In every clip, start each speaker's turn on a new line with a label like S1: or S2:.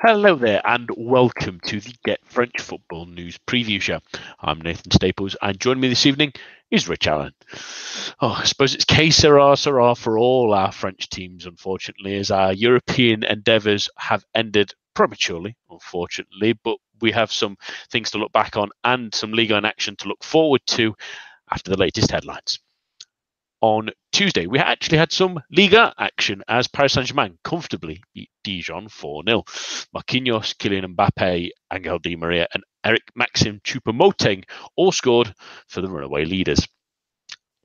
S1: Hello there, and welcome to the Get French Football News Preview Show. I'm Nathan Staples, and joining me this evening is Rich Allen. I suppose it's que sera for all our French teams, unfortunately, as our European endeavours have ended prematurely, unfortunately, but we have some things to look back on and some Ligue 1 action to look forward to after the latest headlines. On Tuesday, we actually had some Liga action as Paris Saint-Germain comfortably beat Dijon 4-0. Marquinhos, Kylian Mbappe, Angel Di Maria and Eric Maxim Choupo-Moting all scored for the runaway leaders.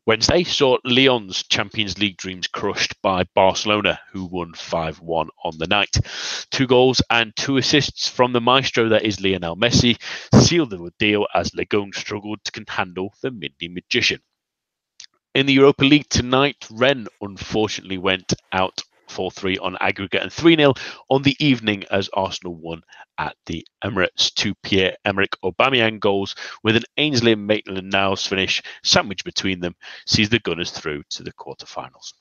S1: Wednesday saw Lyon's Champions League dreams crushed by Barcelona, who won 5-1 on the night. 2 goals and 2 assists from the maestro that is Lionel Messi sealed the deal as Ligue struggled to handle the Mindy magician. In the Europa League tonight, Rennes unfortunately went out 4-3 on aggregate and 3-0 on the evening as Arsenal won at the Emirates. 2 Pierre-Emerick Aubameyang goals with an Ainsley and Maitland-Niles finish sandwiched between them sees the Gunners through to the quarterfinals.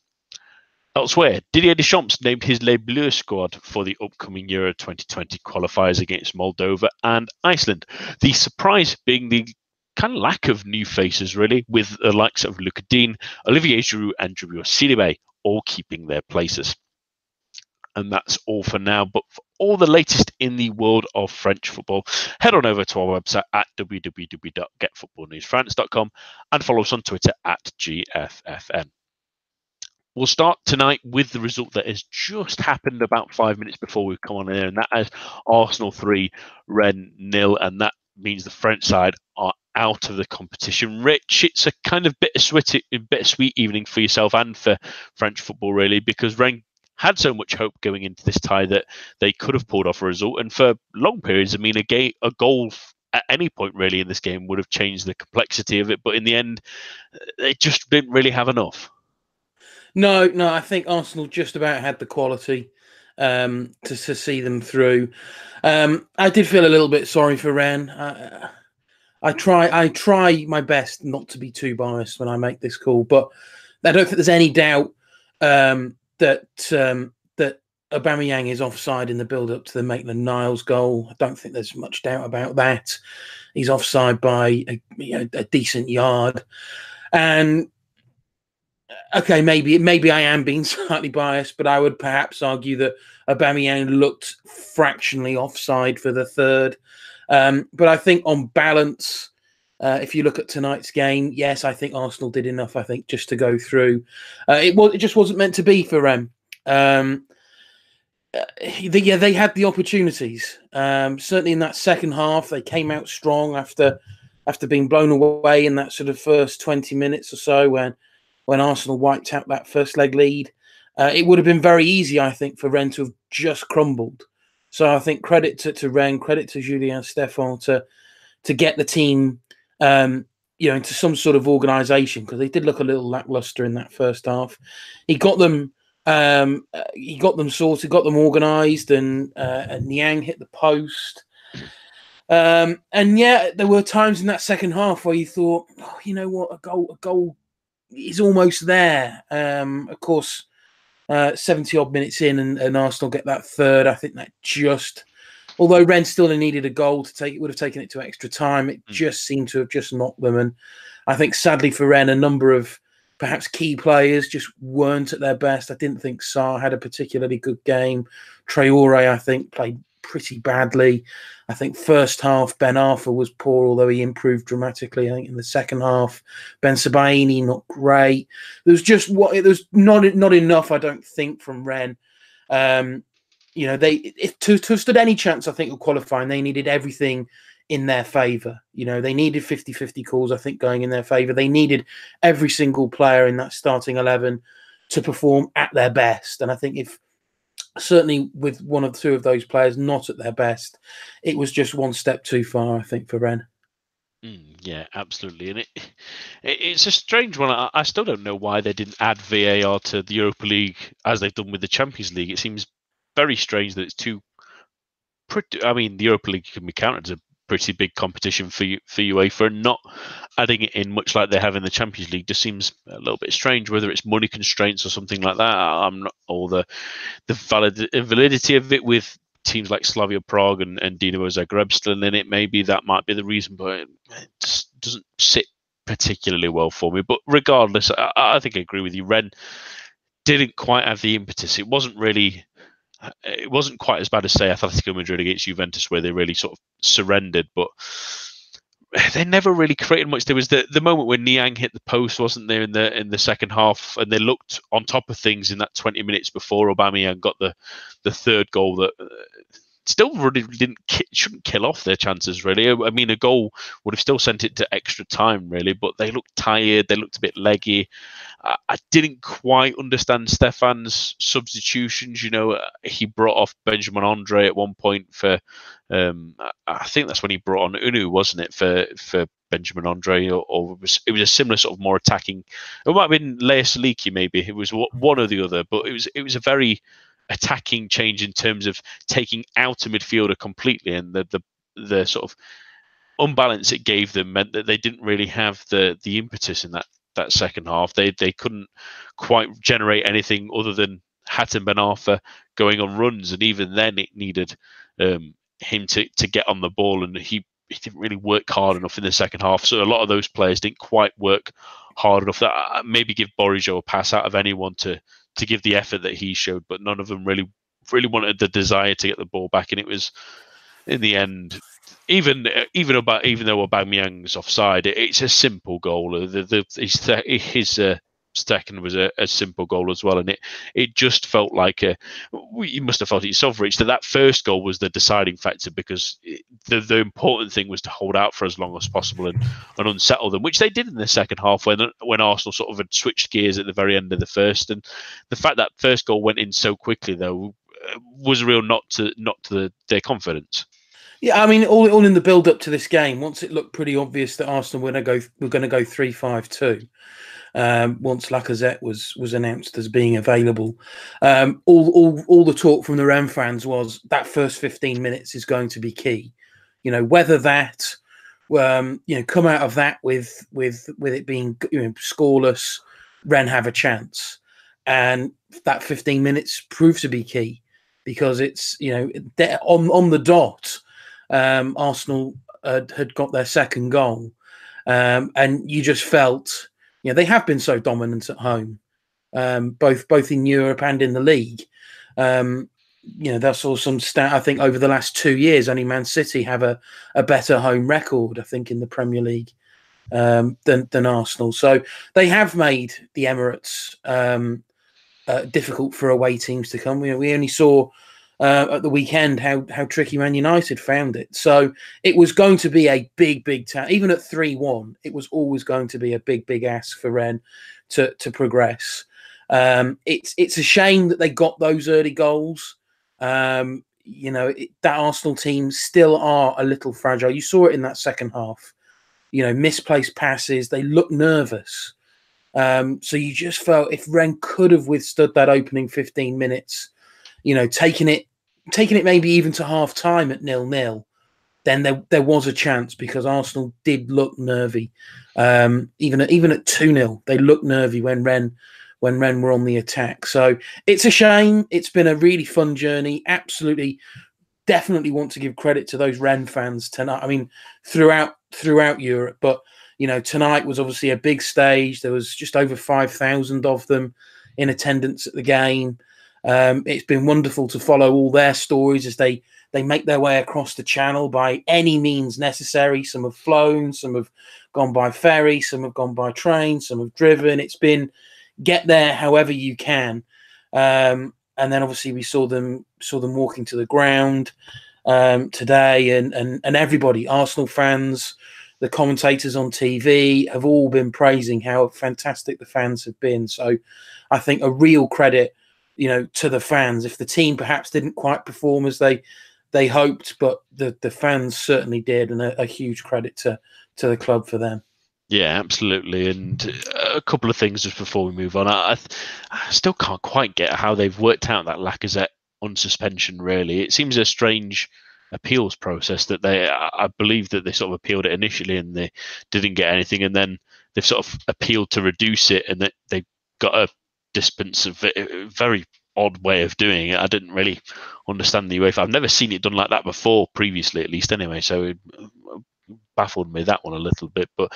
S1: Elsewhere, Didier Deschamps named his Les Bleus squad for the upcoming Euro 2020 qualifiers against Moldova and Iceland. The surprise being the kind of lack of new faces, really, with the likes of Lucas Dean, Olivier Giroud and Djibril Sidibé all keeping their places. And that's all for now. But for all the latest in the world of French football, head on over to our website at www.getfootballnewsfrance.com and follow us on Twitter at GFFN. We'll start tonight with the result that has just happened about 5 minutes before we've come on air, and that is Arsenal 3, Rennes 0, and that means the French side are out of the competition. Rich, it's a kind of bittersweet evening for yourself and for French football, really, because Rennes had so much hope going into this tie that they could have pulled off a result. And for long periods, I mean, a goal at any point really in this game would have changed the complexity of it. But in the end, they just didn't really have enough.
S2: No, I think Arsenal just about had the quality to see them through. I did feel a little bit sorry for Rennes. I try my best not to be too biased when I make this call, but I don't think there's any doubt that Aubameyang is offside in the build-up to the Maitland-Niles goal. I don't think there's much doubt about that. He's offside by a decent yard, and okay, maybe I am being slightly biased, but I would perhaps argue that Aubameyang looked fractionally offside for the third. But I think on balance, if you look at tonight's game, yes, I think Arsenal did enough, I think, just to go through. It just wasn't meant to be for Rennes. They had the opportunities. Certainly in that second half, they came out strong after being blown away in that sort of first 20 minutes or so when Arsenal wiped out that first leg lead. It would have been very easy, I think, for Rennes to have just crumbled. So I think credit to Rennes, credit to Julien Stéphan to get the team, into some sort of organisation, because they did look a little lacklustre in that first half. He got them sorted, got them organised, and Niang hit the post. And yeah, there were times in that second half where you thought, oh, you know what, a goal is almost there. Of course, 70 odd minutes in, and Arsenal get that third. I think that just, although Rennes still needed a goal to take, it would have taken it to extra time. It just seemed to have just knocked them. And I think sadly for Rennes, a number of perhaps key players just weren't at their best. I didn't think Sarr had a particularly good game. Traoré, I think, played pretty badly. I think first half Ben Arfa was poor, although he improved dramatically. I think in the second half, Ben Sebaini not great. There was not enough, I don't think, from Rennes. If to have stood any chance, I think, of qualifying, they needed everything in their favour. They needed 50-50 calls, I think, going in their favour. They needed every single player in that starting 11 to perform at their best. And I think if certainly with one or two of those players not at their best, it was just one step too far, I think, for Rennes.
S1: Yeah, absolutely. And it's a strange one. I still don't know why they didn't add VAR to the Europa League as they've done with the Champions League. It seems very strange that it's too pretty. I mean, the Europa League can be counted as a pretty big competition for UEFA, and not adding it in, much like they have in the Champions League, just seems a little bit strange. Whether it's money constraints or something like that, I'm not, or the validity of it with teams like Slavia Prague and Dinamo Zagreb still in it, maybe that might be the reason, but it just doesn't sit particularly well for me. But regardless, I think I agree with you. Rennes didn't quite have the impetus. It wasn't quite as bad as, say, Atletico Madrid against Juventus, where they really sort of surrendered, but they never really created much. There was the moment when Niang hit the post, wasn't there, in the second half, and they looked on top of things in that 20 minutes before Aubameyang got the third goal that still really shouldn't kill off their chances, really. I mean, a goal would have still sent it to extra time, really, but they looked tired, they looked a bit leggy. I didn't quite understand Stefan's substitutions. He brought off Benjamin Andre at one point for, I think that's when he brought on Unu, wasn't it, for Benjamin Andre, or it was a similar sort of more attacking. It might have been Lea Saliki, maybe. It was one or the other, but it was a very attacking change in terms of taking out a midfielder completely, and the sort of unbalance it gave them meant that they didn't really have the impetus in that second half. They couldn't quite generate anything other than Hatem Ben Arfa going on runs, and even then it needed him to get on the ball, and he didn't really work hard enough in the second half. So a lot of those players didn't quite work hard enough. That maybe give Bourigeaud a pass out of anyone to give the effort that he showed, but none of them really wanted the desire to get the ball back. And it was, in the end, even though Aubameyang's offside, it's a simple goal. His second was a simple goal as well, and it just felt like you must have felt it yourself, Rich, that first goal was the deciding factor, because the important thing was to hold out for as long as possible and unsettle them, which they did in the second half when Arsenal sort of had switched gears at the very end of the first. And the fact that first goal went in so quickly, though, was a real knock to their confidence.
S2: Yeah, I mean, all in the build up to this game, once it looked pretty obvious that Arsenal were going to go 3-5-2. Once Lacazette was announced as being available, all the talk from the Rennes fans was that first 15 minutes is going to be key. Whether that, come out of that with it being scoreless, Rennes have a chance, and that 15 minutes proved to be key, because it's on the dot. Arsenal had got their second goal, and you just felt. They have been so dominant at home, both in Europe and in the league. That's all some stat. I think over the last 2 years, only Man City have a better home record, I think, in the Premier League than Arsenal. So they have made the Emirates difficult for away teams to come. We only saw at the weekend how tricky Man United found it. So it was going to be a big task. Even at 3-1, it was always going to be a big ask for Rennes to progress. It's a shame that they got those early goals. That Arsenal team still are a little fragile. You saw it in that second half. Misplaced passes. They look nervous. So you just felt if Rennes could have withstood that opening 15 minutes, taking it maybe even to half time at 0-0, then there was a chance, because Arsenal did look nervy. Even at 2-0, they looked nervy when Rennes were on the attack. So it's a shame. It's been a really fun journey. Absolutely, definitely want to give credit to those Rennes fans tonight. I mean, throughout Europe, but tonight was obviously a big stage. There was just over 5,000 of them in attendance at the game. It's been wonderful to follow all their stories as they make their way across the channel by any means necessary. Some have flown, some have gone by ferry, some have gone by train, some have driven. It's been get there however you can. And then obviously we saw them walking to the ground today, and everybody, Arsenal fans, the commentators on TV, have all been praising how fantastic the fans have been. So I think a real credit to the fans. If the team perhaps didn't quite perform as they hoped, but the fans certainly did, and a huge credit to the club for them.
S1: Yeah, absolutely. And a couple of things just before we move on. I still can't quite get how they've worked out that Lacazette on suspension, really. It seems a strange appeals process that I believe that they sort of appealed it initially and they didn't get anything, and then they've sort of appealed to reduce it, and that they got a dispense of very odd way of doing it. I didn't really understand the UEFA. I've never seen it done like that before, previously at least. Anyway, so it baffled me, that one, a little bit. But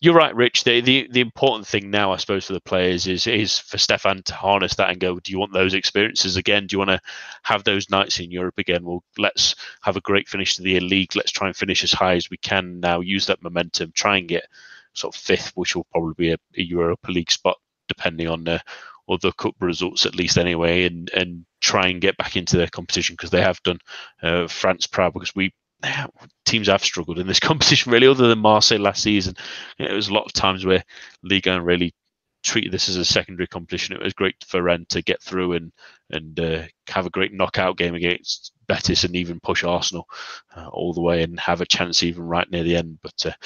S1: you're right, Rich. The important thing now, I suppose, for the players is for Stefan to harness that and go, do you want those experiences again? Do you want to have those nights in Europe again? Well, let's have a great finish to the league. Let's try and finish as high as we can now. Use that momentum. Try and get sort of fifth, which will probably be a Europa League spot, depending on the other cup results, at least anyway, and try and get back into their competition, because they have done France proud, because teams have struggled in this competition, really, other than Marseille last season. It was a lot of times where Ligue really treated this as a secondary competition. It was great for Rennes to get through and have a great knockout game against Betis and even push Arsenal all the way and have a chance even right near the end. But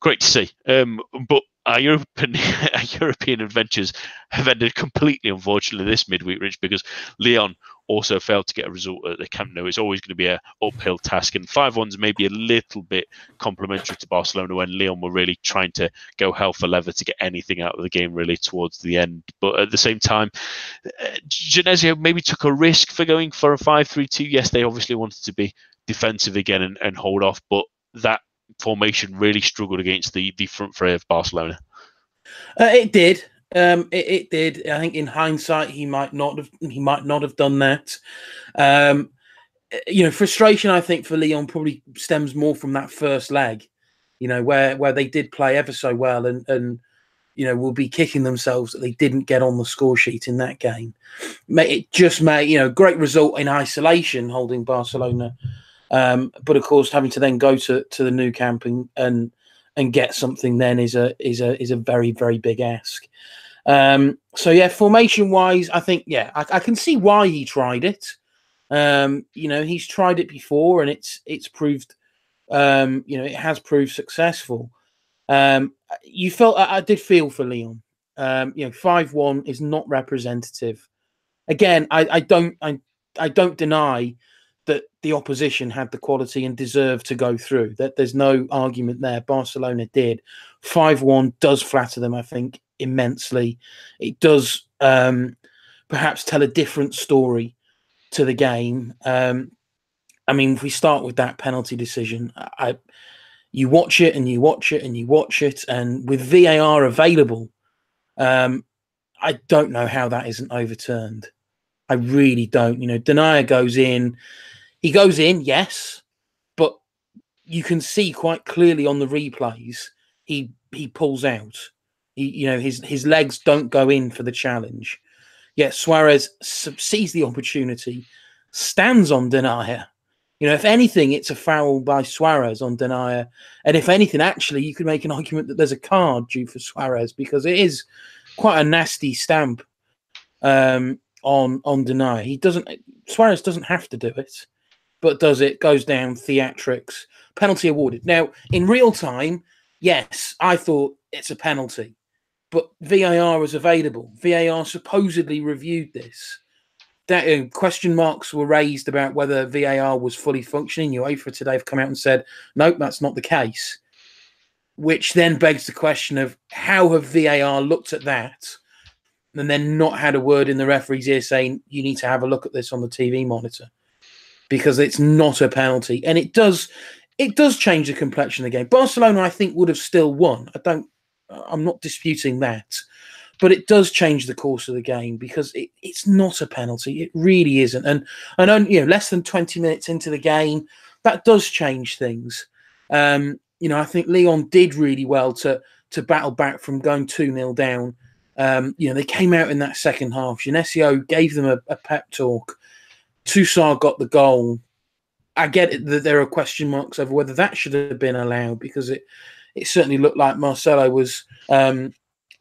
S1: great to see. But our European adventures have ended completely, unfortunately, this midweek, Rich, because Lyon also failed to get a result at the Camp Nou. It's always going to be an uphill task, and 5-1's maybe a little bit complimentary to Barcelona when Lyon were really trying to go hell for leather to get anything out of the game really towards the end. But at the same time, Genesio maybe took a risk for going for a 5-3-2. Yes, they obviously wanted to be defensive again and hold off, but that formation really struggled against the front three of Barcelona.
S2: It did. It did. I think in hindsight, he might not have done that. Frustration, I think, for Lyon probably stems more from that first leg, where they did play ever so well and will be kicking themselves that they didn't get on the score sheet in that game. It just made, great result in isolation, holding Barcelona. But of course, having to then go to the new camp and get something then is a very, very big ask. Formation wise, I think, I can see why he tried it. He's tried it before and it's proved, it has proved successful. I did feel for Lyon. 5-1 is not representative. Again, I don't deny that the opposition had the quality and deserved to go through. That there's no argument there. Barcelona did. 5-1 does flatter them, I think, immensely. It does perhaps tell a different story to the game. If we start with that penalty decision, you watch it and you watch it and you watch it, and with VAR available, I don't know how that isn't overturned. I really don't. Denayer goes in. He goes in, yes, but you can see quite clearly on the replays he pulls out. His legs don't go in for the challenge. Yet Suarez sees the opportunity, stands on Denayer. If anything, it's a foul by Suarez on Denayer. And if anything, actually, you could make an argument that there's a card due for Suarez, because it is quite a nasty stamp on Denayer. Suarez doesn't have to do it, but does it, goes down, theatrics, penalty awarded. Now, in real time, yes, I thought it's a penalty, but VAR was available. VAR supposedly reviewed this. That question marks were raised about whether VAR was fully functioning. UEFA today have come out and said, nope, that's not the case, which then begs the question of how have VAR looked at that and then not had a word in the referee's ear saying, you need to have a look at this on the TV monitor, because it's not a penalty. And it does change the complexion of the game. Barcelona, I think, would have still won. I'm not disputing that. But it does change the course of the game, because it's not a penalty. It really isn't. And less than 20 minutes into the game, that does change things. I think Lyon did really well to battle back from going 2-0 down. They came out in that second half. Genesio gave them a pep talk. Toussaint got the goal. I get it that there are question marks over whether that should have been allowed, because it certainly looked like Marcelo was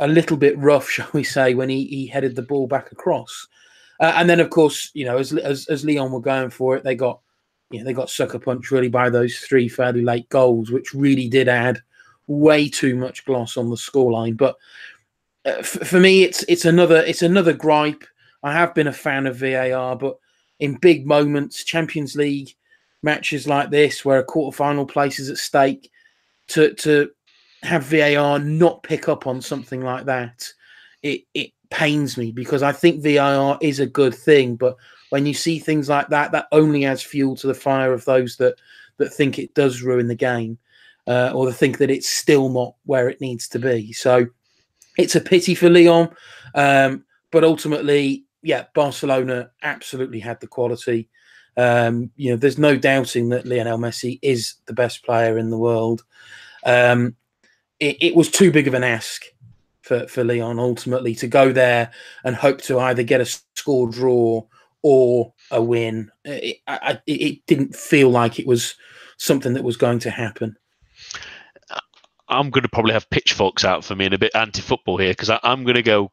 S2: a little bit rough, shall we say, when he headed the ball back across. And then, of course, as Lyon were going for it, they got sucker punched really by those 3 fairly late goals, which really did add way too much gloss on the scoreline. But for me, it's another gripe. I have been a fan of VAR, but in big moments, Champions League matches like this, where a quarterfinal place is at stake, to have VAR not pick up on something like that, it pains me, because I think VAR is a good thing, but when you see things like that, that only adds fuel to the fire of those that think it does ruin the game, or that think that it's still not where it needs to be. So it's a pity for Lyon, but ultimately, yeah, Barcelona absolutely had the quality. There's no doubting that Lionel Messi is the best player in the world. It was too big of an ask for Lyon ultimately to go there and hope to either get a score draw or a win. It didn't feel like it was something that was going to happen.
S1: I'm going to probably have pitchforks out for me and a bit anti-football here, because I'm going to go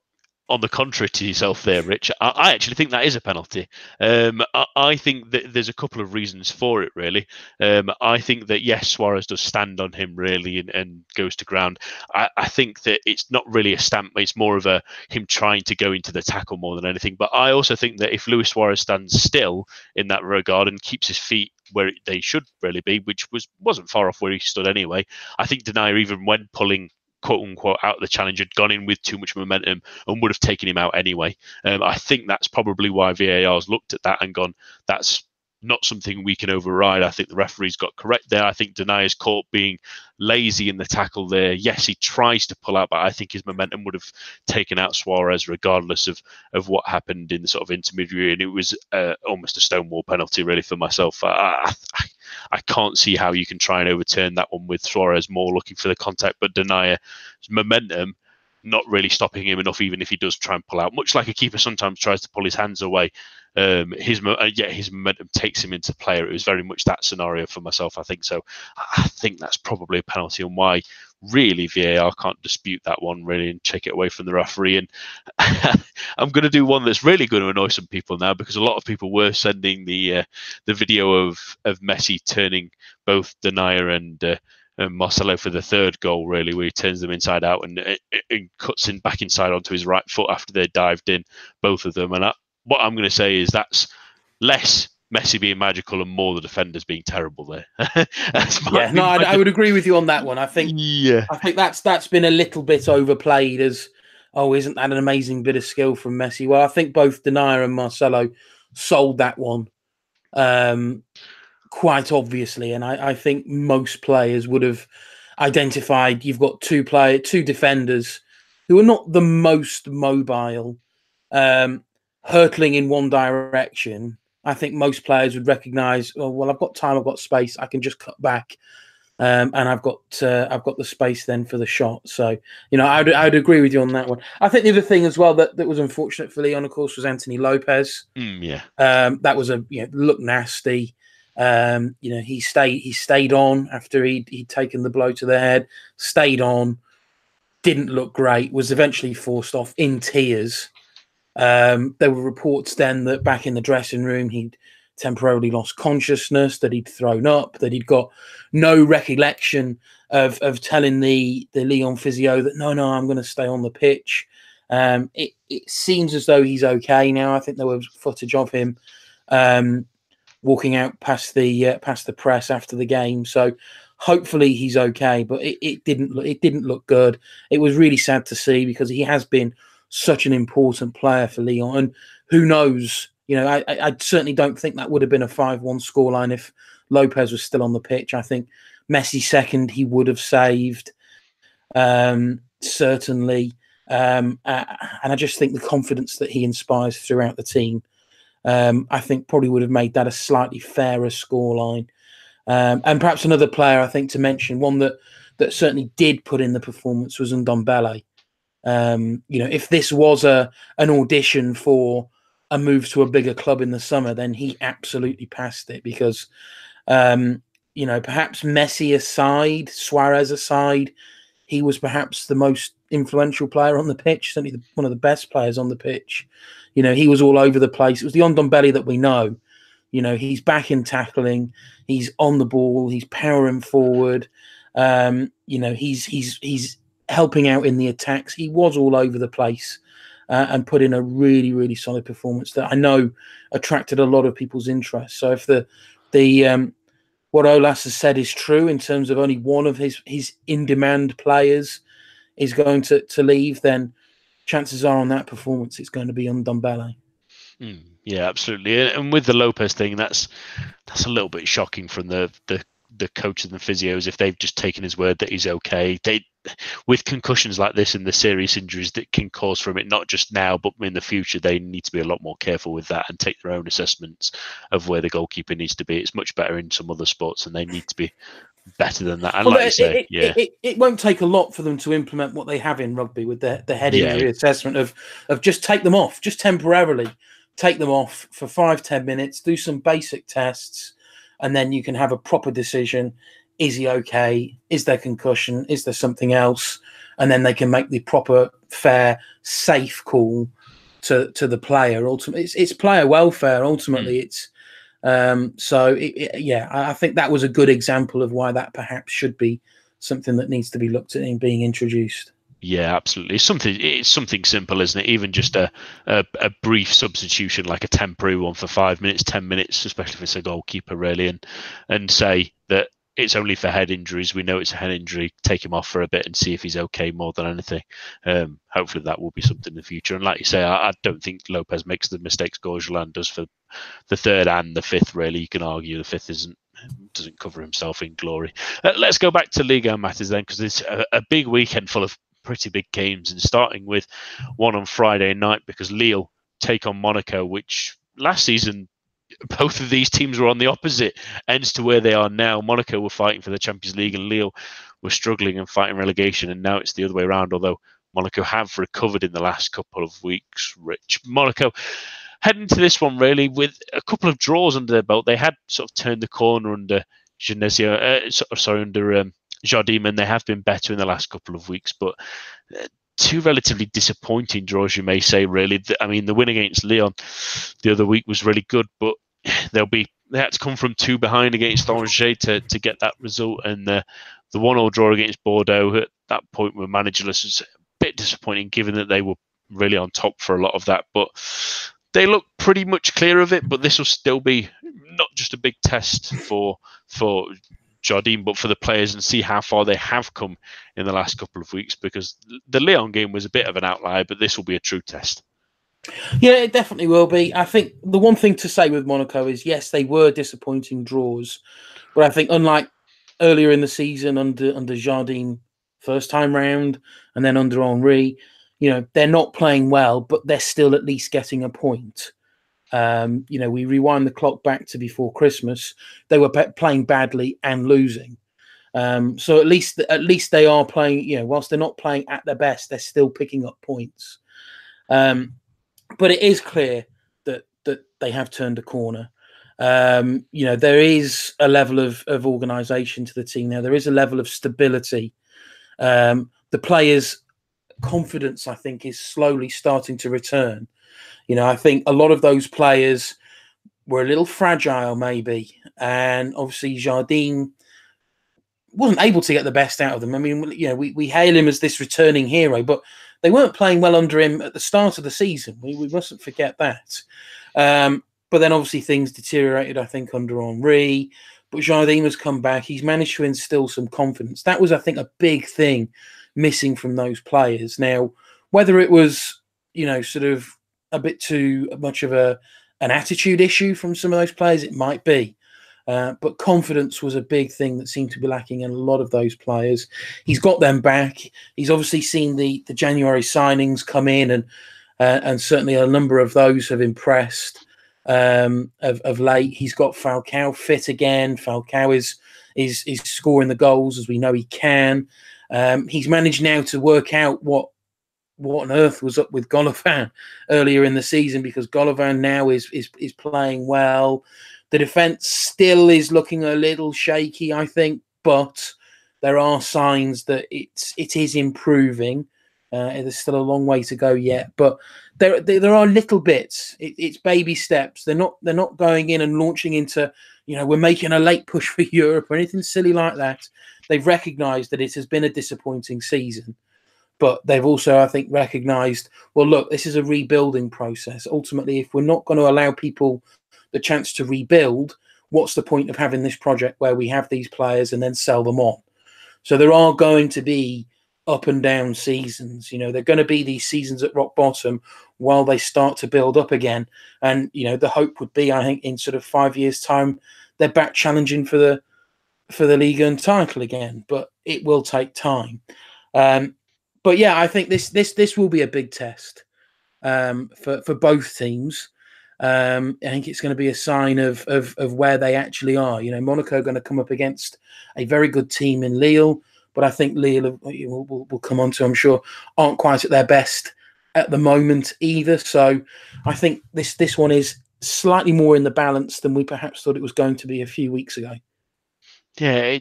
S1: on the contrary to yourself there, Rich. I actually think that is a penalty. I think that there's a couple of reasons for it, really. I think that, yes, Suarez does stand on him, really, and goes to ground. I think that it's not really a stamp. It's more of him trying to go into the tackle more than anything. But I also think that if Luis Suarez stands still in that regard and keeps his feet where they should really be, which wasn't far off where he stood anyway, I think Denayer, even when pulling quote unquote out of the challenge, had gone in with too much momentum and would have taken him out anyway. I think that's probably why VAR's looked at that and gone, that's not something we can override. I think the referee's got correct there. I think Denayer's caught being lazy in the tackle there. Yes, he tries to pull out, but I think his momentum would have taken out Suarez regardless of what happened in the sort of intermediary, and it was almost a stonewall penalty really for myself. I can't see how you can try and overturn that one with Suarez more looking for the contact, but Denayer's momentum not really stopping him enough, even if he does try and pull out. Much like a keeper sometimes tries to pull his hands away, his momentum takes him into play. It was very much that scenario for myself, I think. So I think that's probably a penalty, and why really VAR can't dispute that one really and take it away from the referee. And I'm going to do one that's really going to annoy some people now, because a lot of people were sending the video of Messi turning both Denayer and Marcelo for the third goal, really, where he turns them inside out and cuts in back inside onto his right foot after they dived in, both of them. And what I'm going to say is that's less Messi being magical and more the defenders being terrible there.
S2: I would agree with you on that one. I think that's been a little bit overplayed as, oh, isn't that an amazing bit of skill from Messi? Well, I think both Denayer and Marcelo sold that one quite obviously, and I think most players would have identified you've got two defenders who are not the most mobile, hurtling in one direction. I think most players would recognise, oh well, I've got time, I've got space, I can just cut back, and I've got the space then for the shot. So I'd agree with you on that one. I think the other thing as well that was unfortunate for Lyon, of course, was Anthony Lopez. That was looked nasty. He stayed on after he'd taken the blow to the head, stayed on, didn't look great, was eventually forced off in tears. There were reports then that back in the dressing room he'd temporarily lost consciousness, that he'd thrown up, that he'd got no recollection of telling the Lyon physio that no, I'm going to stay on the pitch. It seems as though he's okay now. I think there was footage of him walking out past the press after the game, so hopefully he's okay. But it didn't look good. It was really sad to see, because he has been such an important player for Lyon, and who knows? I certainly don't think that would have been a 5-1 scoreline if Lopez was still on the pitch. I think Messi second he would have saved, certainly, and I just think the confidence that he inspires throughout the team, I think probably would have made that a slightly fairer scoreline. And perhaps another player I think to mention, one that certainly did put in the performance, was Ndombele. If this was an audition for a move to a bigger club in the summer, then he absolutely passed it, because perhaps Messi aside, Suarez aside, he was perhaps the most influential player on the pitch, certainly one of the best players on the pitch. He was all over the place. It was the Ndombele that we know. He's back in tackling, he's on the ball, he's powering forward. He's helping out in the attacks. He was all over the place, and put in a really, really solid performance that I know attracted a lot of people's interest. So if the what Olas has said is true in terms of only one of his in-demand players is going to leave, then chances are on that performance, it's going to be Ndombele.
S1: Yeah, absolutely. And with the Lopez thing, that's a little bit shocking from the coaches and the physios if they've just taken his word that he's okay. With concussions like this and the serious injuries that can cause from it, not just now but in the future, they need to be a lot more careful with that and take their own assessments of where the goalkeeper needs to be. It's much better in some other sports, and they need to be better than that. And
S2: well,
S1: like you say,
S2: it won't take a lot for them to implement what they have in rugby with the head injury assessment of just take them off, just temporarily take them off for 5-10 minutes, do some basic tests, and then you can have a proper decision. Is he okay? Is there concussion? Is there something else? And then they can make the proper, fair, safe call to the player. Ultimately, it's player welfare. Ultimately, it's I think that was a good example of why that perhaps should be something that needs to be looked at in being introduced.
S1: Yeah, absolutely. It's something simple, isn't it? Even just a brief substitution, like a temporary one for 5 minutes, 10 minutes, especially if it's a goalkeeper, really, and say that it's only for head injuries. We know it's a head injury. Take him off for a bit and see if he's okay more than anything. Hopefully that will be something in the future. And like you say, I don't think Lopez makes the mistakes Gorgeland does for the third and the fifth, really. You can argue the fifth doesn't cover himself in glory. Let's go back to Ligue matters then, because it's a big weekend full of pretty big games, and starting with one on Friday night, because Lille take on Monaco, which last season both of these teams were on the opposite ends to where they are now. Monaco were fighting for the Champions League and Lille were struggling and fighting relegation, and now it's the other way around, although Monaco have recovered in the last couple of weeks. Rich, Monaco heading to this one really with a couple of draws under their belt. They had sort of turned the corner under under Jardim, and they have been better in the last couple of weeks, but two relatively disappointing draws, you may say, really. I mean, the win against Lyon the other week was really good, but they had to come from two behind against Angers to get that result, and the 1-1 draw against Bordeaux at that point were managerless. Was a bit disappointing given that they were really on top for a lot of that, but they look pretty much clear of it. But this will still be not just a big test for Jardim, but for the players, and see how far they have come in the last couple of weeks, because the Lyon game was a bit of an outlier, but this will be a true test.
S2: Yeah, it definitely will be. I think the one thing to say with Monaco is, yes, they were disappointing draws, but I think unlike earlier in the season under Jardim first time round, and then under Henry, they're not playing well, but they're still at least getting a point. We rewind the clock back to before Christmas. They were playing badly and losing. So at least they are playing. Whilst they're not playing at their best, they're still picking up points. But it is clear that they have turned a corner. There is a level of organisation to the team now. There is a level of stability. The players' confidence, I think, is slowly starting to return. I think a lot of those players were a little fragile, maybe, and obviously Jardim wasn't able to get the best out of them. I mean, we hail him as this returning hero, but they weren't playing well under him at the start of the season. We mustn't forget that. But then obviously things deteriorated, I think, under Henry. But Jardim has come back. He's managed to instill some confidence. That was, I think, a big thing missing from those players. Now, whether it was, sort of a bit too much of an attitude issue from some of those players, it might be. But confidence was a big thing that seemed to be lacking in a lot of those players. He's got them back. He's obviously seen the January signings come in, and certainly a number of those have impressed of late. He's got Falcao fit again. Falcao is scoring the goals as we know he can. He's managed now to work out what on earth was up with Golovin earlier in the season, because Golovin now is playing well. The defence still is looking a little shaky, I think, but there are signs that it is improving. There's still a long way to go yet, but there are little bits. It's baby steps. They're not going in and launching into, we're making a late push for Europe or anything silly like that. They've recognised that it has been a disappointing season. But they've also, I think, recognised, well, look, this is a rebuilding process. Ultimately, if we're not going to allow people the chance to rebuild, what's the point of having this project where we have these players and then sell them on? So there are going to be up and down seasons. You know, they're going to be these seasons at rock bottom while they start to build up again. And, you know, the hope would be, I think, in sort of 5 years' time, they're back challenging for the Ligue and title again. But it will take time. But yeah, I think this will be a big test for both teams. I think it's going to be a sign of where they actually are. You know, Monaco are going to come up against a very good team in Lille, but I think Lille will come on to, I'm sure, aren't quite at their best at the moment either. So I think this one is slightly more in the balance than we perhaps thought it was going to be a few weeks ago.
S1: Yeah,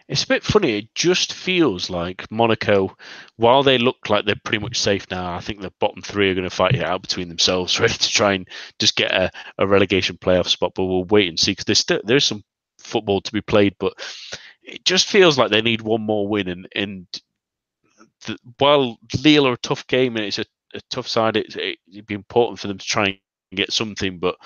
S1: it's a bit funny. It just feels like Monaco, while they look like they're pretty much safe now, I think the bottom three are going to fight it out between themselves, ready to try and just get a relegation playoff spot. But we'll wait and see, because there's some football to be played. But it just feels like they need one more win. And while Lille are a tough game and it's a tough side, it'd be important for them to try and get something. But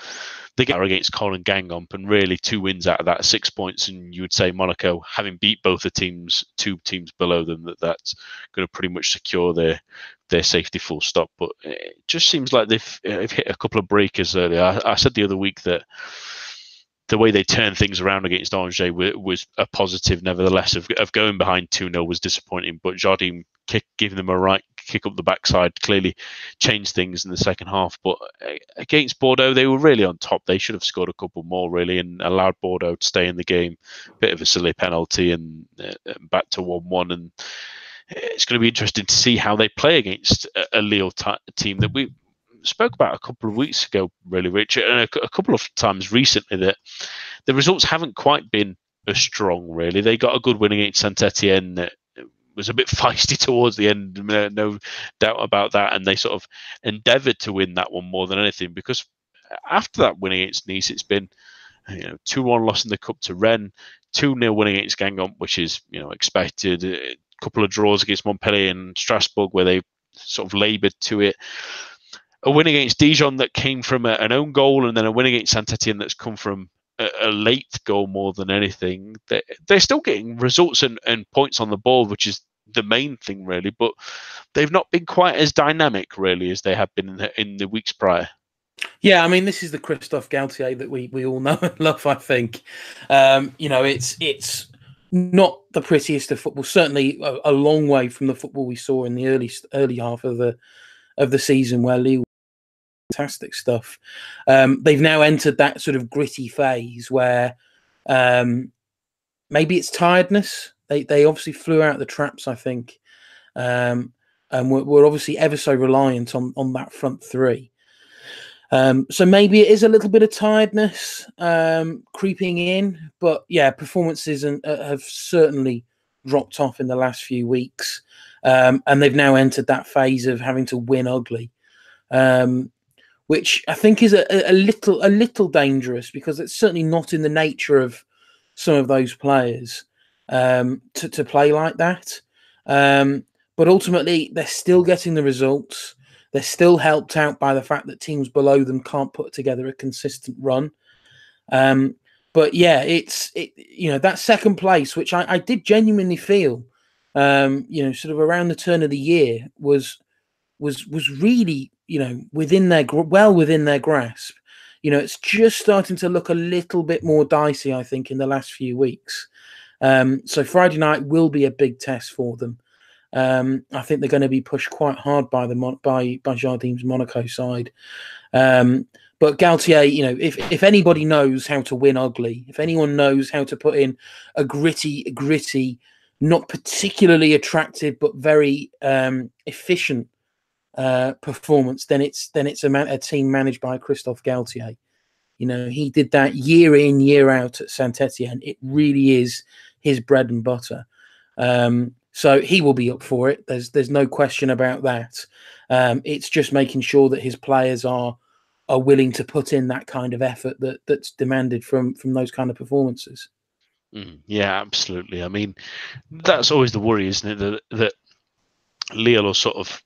S1: they get against Caen and Guingamp, and really 2 wins out of that, 6 points, and you would say Monaco, having beat both the teams, 2 teams below them, that's going to pretty much secure their safety full stop. But it just seems like they've hit a couple of breakers earlier. I said the other week that the way they turned things around against Angers was a positive. Nevertheless, of going behind 2-0 was disappointing, but Jardim giving them a right kick up the backside clearly changed things in the second half. But against Bordeaux, they were really on top. They should have scored a couple more, really, and allowed Bordeaux to stay in the game. Bit of a silly penalty, and back to 1-1. And it's going to be interesting to see how they play against a Lille team that we spoke about a couple of weeks ago, really, Richard, and a couple of times recently, that the results haven't quite been as strong, really. They got a good win against Saint-Etienne that was a bit feisty towards the end, no doubt about that, and they sort of endeavoured to win that one more than anything, because after that win against Nice, it's been 2-1 loss in the cup to Rennes, 2-0 win against Guingamp, which is expected, a couple of draws against Montpellier and Strasbourg where they sort of laboured to it, a win against Dijon that came from an own goal, and then a win against Saint-Etienne that's come from a late goal more than anything. They're still getting results and points on the board, which is the main thing, really, but they've not been quite as dynamic, really, as they have been in the weeks prior.
S2: Yeah, I mean, this is the Christophe Galtier that we all know and love, I think. It's not the prettiest of football, certainly a long way from the football we saw in the early half of the season, where Lille fantastic stuff. They've now entered that sort of gritty phase where maybe it's tiredness. They obviously flew out the traps, I think, and we're obviously ever so reliant on that front three. So maybe it is a little bit of tiredness creeping in, but yeah, performances have certainly dropped off in the last few weeks, and they've now entered that phase of having to win ugly. Which I think is a little dangerous, because it's certainly not in the nature of some of those players to play like that. But ultimately, they're still getting the results. They're still helped out by the fact that teams below them can't put together a consistent run. But yeah, it's that second place, which I did genuinely feel, sort of around the turn of the year was really, within their grasp. It's just starting to look a little bit more dicey, I think, in the last few weeks. So Friday night will be a big test for them. I think they're going to be pushed quite hard by Jardim's Monaco side. But Galtier, if anybody knows how to win ugly, if anyone knows how to put in a gritty, not particularly attractive but very efficient performance, then it's a team managed by Christophe Galtier. He did that year in, year out at Saint-Etienne. It really is his bread and butter. So he will be up for it. There's no question about that. It's just making sure that his players are willing to put in that kind of effort that's demanded from those kind of performances.
S1: Yeah, absolutely. I mean, that's always the worry, isn't it? That Lille will sort of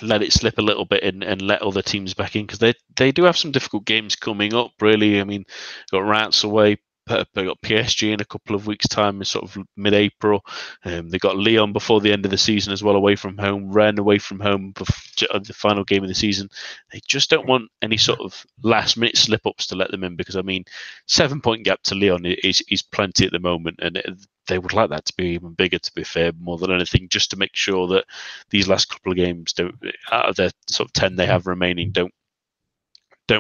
S1: let it slip a little bit and let other teams back in, because they do have some difficult games coming up, really. I mean, got Reims away, They got PSG in a couple of weeks' time, in sort of mid-April. They got Lyon before the end of the season as well, away from home. Rennes away from home the final game of the season. They just don't want any sort of last-minute slip-ups to let them in, because I mean, 7-point gap to Lyon is plenty at the moment, and they would like that to be even bigger, to be fair, more than anything, just to make sure that these last couple of games, out of the sort of 10 they have remaining, don't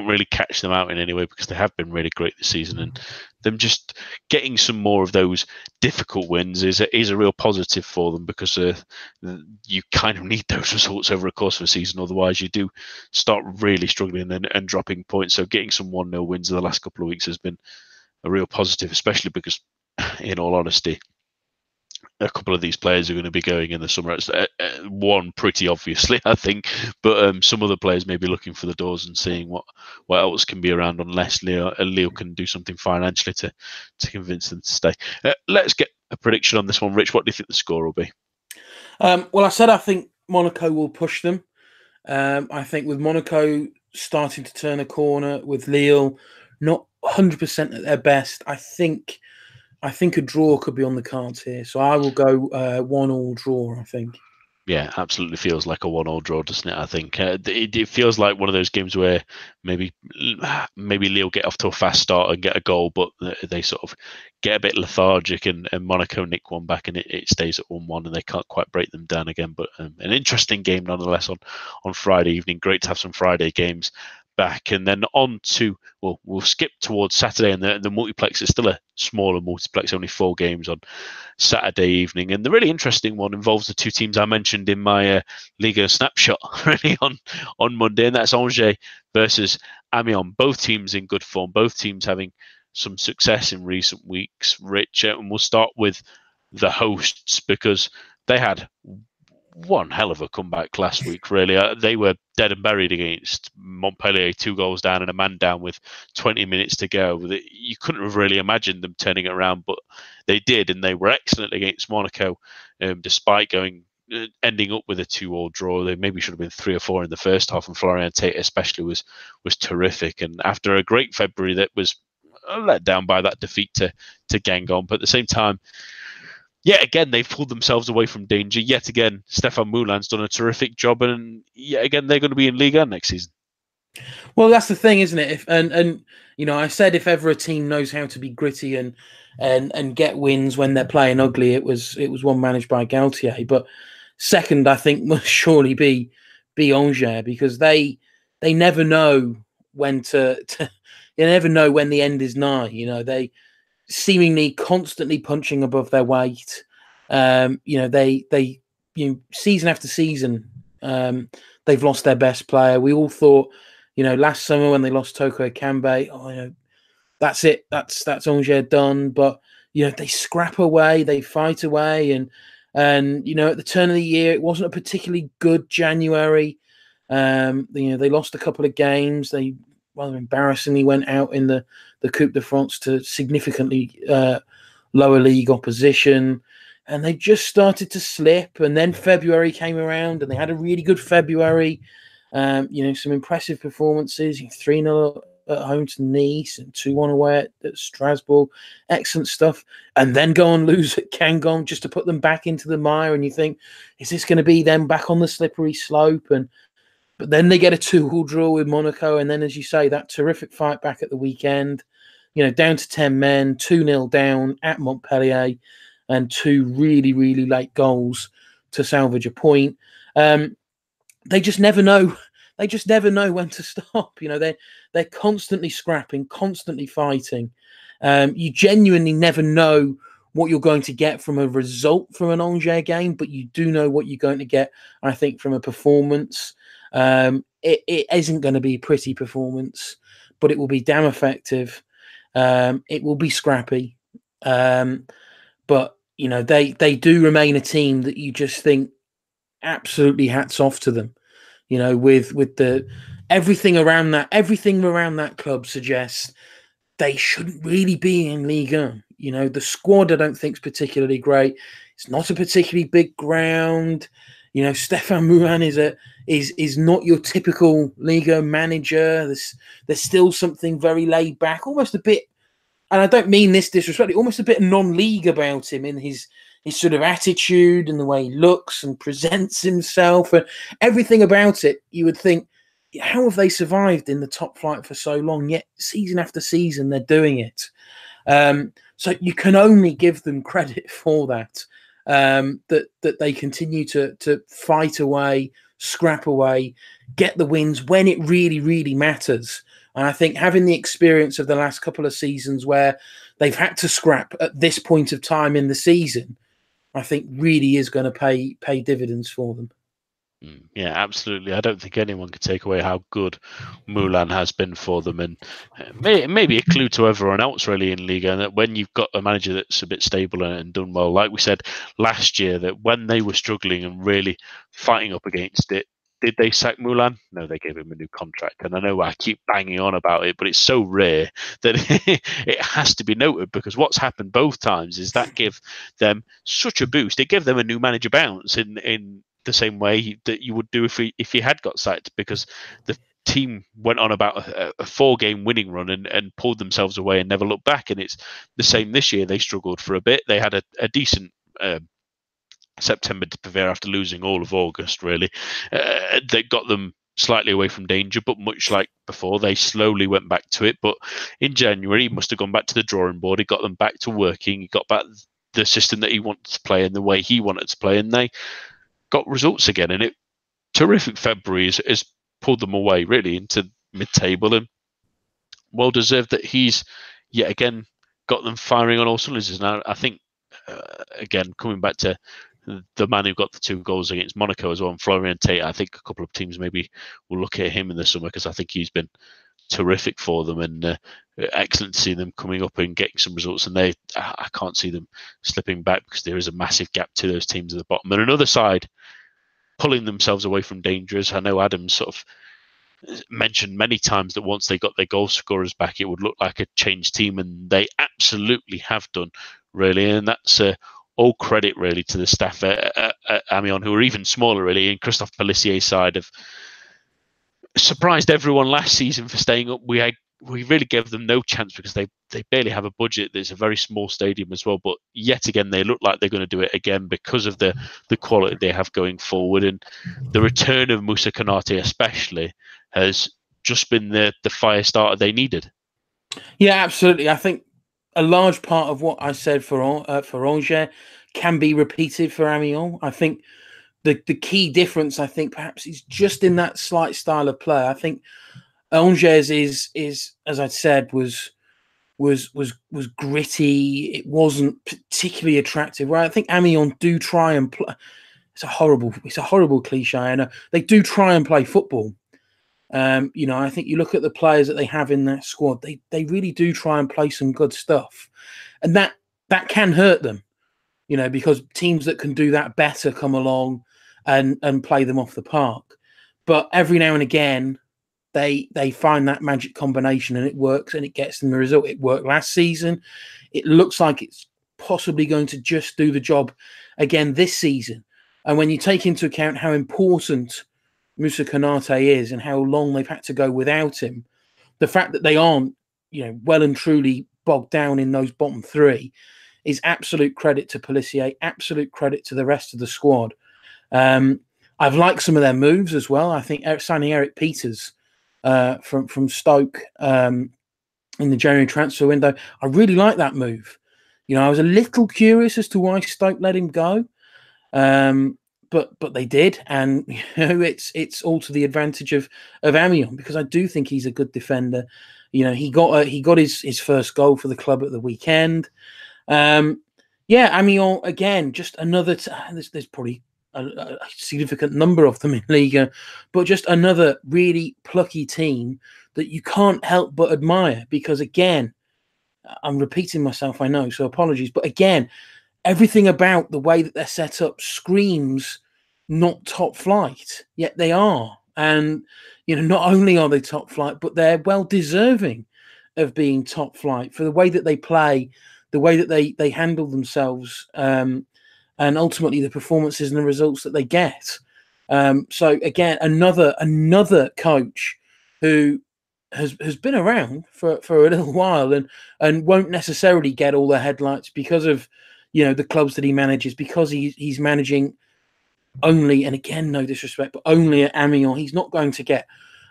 S1: really catch them out in any way, because they have been really great this season, and them just getting some more of those difficult wins is a real positive for them, because you kind of need those results over the course of a season, otherwise you do start really struggling and dropping points. So getting some 1-0 wins in the last couple of weeks has been a real positive, especially because, in all honesty, a couple of these players are going to be going in the summer. It's one pretty obviously, I think, but some other players may be looking for the doors and seeing what else can be around, unless Leo can do something financially to convince them to stay. Let's get a prediction on this one, Rich. What do you think the score will be?
S2: Well, I said I think Monaco will push them. I think with Monaco starting to turn a corner, with Lille not 100% at their best, I think a draw could be on the cards here. So I will go 1-1 draw, I think.
S1: Yeah, absolutely feels like a 1-1 draw, doesn't it? I think it feels like one of those games where maybe Lille get off to a fast start and get a goal, but they sort of get a bit lethargic, and Monaco nick one back, and it stays at 1-1, and they can't quite break them down again. But an interesting game nonetheless on Friday evening. Great to have some Friday games back, and then on to we'll skip towards Saturday, and the multiplex is still a smaller multiplex, only 4 games on Saturday evening, and the really interesting one involves the 2 teams I mentioned in my Ligue snapshot really on Monday, and that's Angers versus Amiens. Both teams in good form, both teams having some success in recent weeks, Rich, and we'll start with the hosts, because they had one hell of a comeback last week, really. They were dead and buried against Montpellier, 2 goals down and a man down with 20 minutes to go. You couldn't have really imagined them turning it around, but they did, and they were excellent against Monaco, despite ending up with a 2-2 draw. They maybe should have been 3 or 4 in the first half, and Florian Tate especially was terrific. And after a great February that was let down by that defeat to Guingamp, but at the same time, yet again, they've pulled themselves away from danger. Yet again, Stéphane Moulin's done a terrific job, and yet again, they're going to be in Ligue 1 next season.
S2: Well, that's the thing, isn't it? And I said if ever a team knows how to be gritty and get wins when they're playing ugly, it was one managed by Galtier. But second, I think, must surely be Angers, because they never know when they never know when the end is nigh. They seemingly constantly punching above their weight. They season after season, they've lost their best player. We all thought, last summer when they lost Toko Ekambi, that's it. That's Angers done. But they scrap away, they fight away, and at the turn of the year, it wasn't a particularly good January. They lost a couple of games. They rather embarrassingly went out in the Coupe de France to significantly lower league opposition, and they just started to slip. And then February came around, and they had a really good February. Some impressive performances: 3-0 at home to Nice and 2-1 away at Strasbourg. Excellent stuff. And then go and lose at Guingamp just to put them back into the mire. And you think, is this going to be them back on the slippery slope? But then they get a 2-2 draw with Monaco. And then, as you say, that terrific fight back at the weekend, down to 10 men, 2-0 down at Montpellier, and 2 really, really late goals to salvage a point. They just never know. They just never know when to stop. They're constantly scrapping, constantly fighting. You genuinely never know what you're going to get from a result from an Angers game, but you do know what you're going to get, I think, from a performance. It isn't going to be a pretty performance, but it will be damn effective. It will be scrappy. But, they do remain a team that you just think absolutely hats off to them. With the everything around that club suggests they shouldn't really be in Ligue 1. The squad I don't think is particularly great. It's not a particularly big ground. Stéphane Moulin is not your typical Ligue 1 manager. There's still something very laid back, almost a bit and I don't mean this disrespectfully, almost a bit non-league about him in his sort of attitude and the way he looks and presents himself and everything about it. You would think, how have they survived in the top flight for so long? Yet season after season, they're doing it. So you can only give them credit for that. That they continue to fight away, scrap away, get the wins when it really, really matters. And I think having the experience of the last couple of seasons where they've had to scrap at this point of time in the season, I think really is going to pay dividends for them.
S1: Yeah, absolutely. I don't think anyone could take away how good Moulin has been for them, and maybe a clue to everyone else really in Ligue, and that when you've got a manager that's a bit stable and done well, like we said last year, that when they were struggling and really fighting up against it, did they sack Moulin? No, they gave him a new contract. And I know I keep banging on about it, but it's so rare that it has to be noted, because what's happened both times is that give them such a boost. It gave them a new manager bounce in the same way that you would do if he had got sacked, because the team went on about a 4-game winning run and pulled themselves away and never looked back. And it's the same this year. They struggled for a bit. They had a decent September to prepare after losing all of August, really. That got them slightly away from danger, but much like before, they slowly went back to it. But in January, he must have gone back to the drawing board. He got them back to working. He got back the system that he wanted to play and the way he wanted to play, and they got results again. And terrific February has pulled them away really into mid-table, and well deserved that he's yet again got them firing on all cylinders. And I think again, coming back to the man who got the 2 goals against Monaco as well, and Florian Tate, I think a couple of teams maybe will look at him in the summer, because I think he's been terrific for them, and excellent to see them coming up and getting some results. And I can't see them slipping back, because there is a massive gap to those teams at the bottom. And another side pulling themselves away from dangers. I know Adams sort of mentioned many times that once they got their goal scorers back, it would look like a changed team, and they absolutely have done, really. And that's all credit really to the staff at Amiens, who are even smaller really, and Christophe Pelissier's side have surprised everyone last season for staying up. We really gave them no chance, because they barely have a budget. There's a very small stadium as well, but yet again they look like they're going to do it again because of the quality they have going forward. And the return of Moussa Konate especially has just been the fire starter they needed.
S2: Yeah, absolutely. I think a large part of what I said for Angers can be repeated for Amiens. I think the key difference, I think, perhaps is just in that slight style of play. I think Angers is as I said, was gritty. It wasn't particularly attractive. Right? I think Amiens do try and play. It's a horrible cliche. I know they do try and play football. I think you look at the players that they have in that squad. They really do try and play some good stuff, and that can hurt them. Because teams that can do that better come along and play them off the park. But every now and again, they find that magic combination and it works, and it gets them the result. It worked last season. It looks like it's possibly going to just do the job again this season. And when you take into account how important Moussa Konate is and how long they've had to go without him, the fact that they aren't, well and truly bogged down in those bottom 3 is absolute credit to Pelissier, absolute credit to the rest of the squad. I've liked some of their moves as well. I think signing Eric Peters from Stoke in the January transfer window, I really like that move. I was a little curious as to why Stoke let him go, but they did, and it's all to the advantage of Amiens, because I do think he's a good defender. He got his first goal for the club at the weekend. Amiens again, just another. There's probably a significant number of them in Ligue, but just another really plucky team that you can't help but admire. Because again, I'm repeating myself, I know, so apologies, but again, everything about the way that they're set up screams not top flight, yet they are. And not only are they top flight, but they're well deserving of being top flight for the way that they play, the way that they handle themselves, and ultimately the performances and the results that they get. So again, another coach who has been around for a little while and won't necessarily get all the headlights because of the clubs that he manages, because he's managing only, and again, no disrespect, but only at Amiens. He's not going to get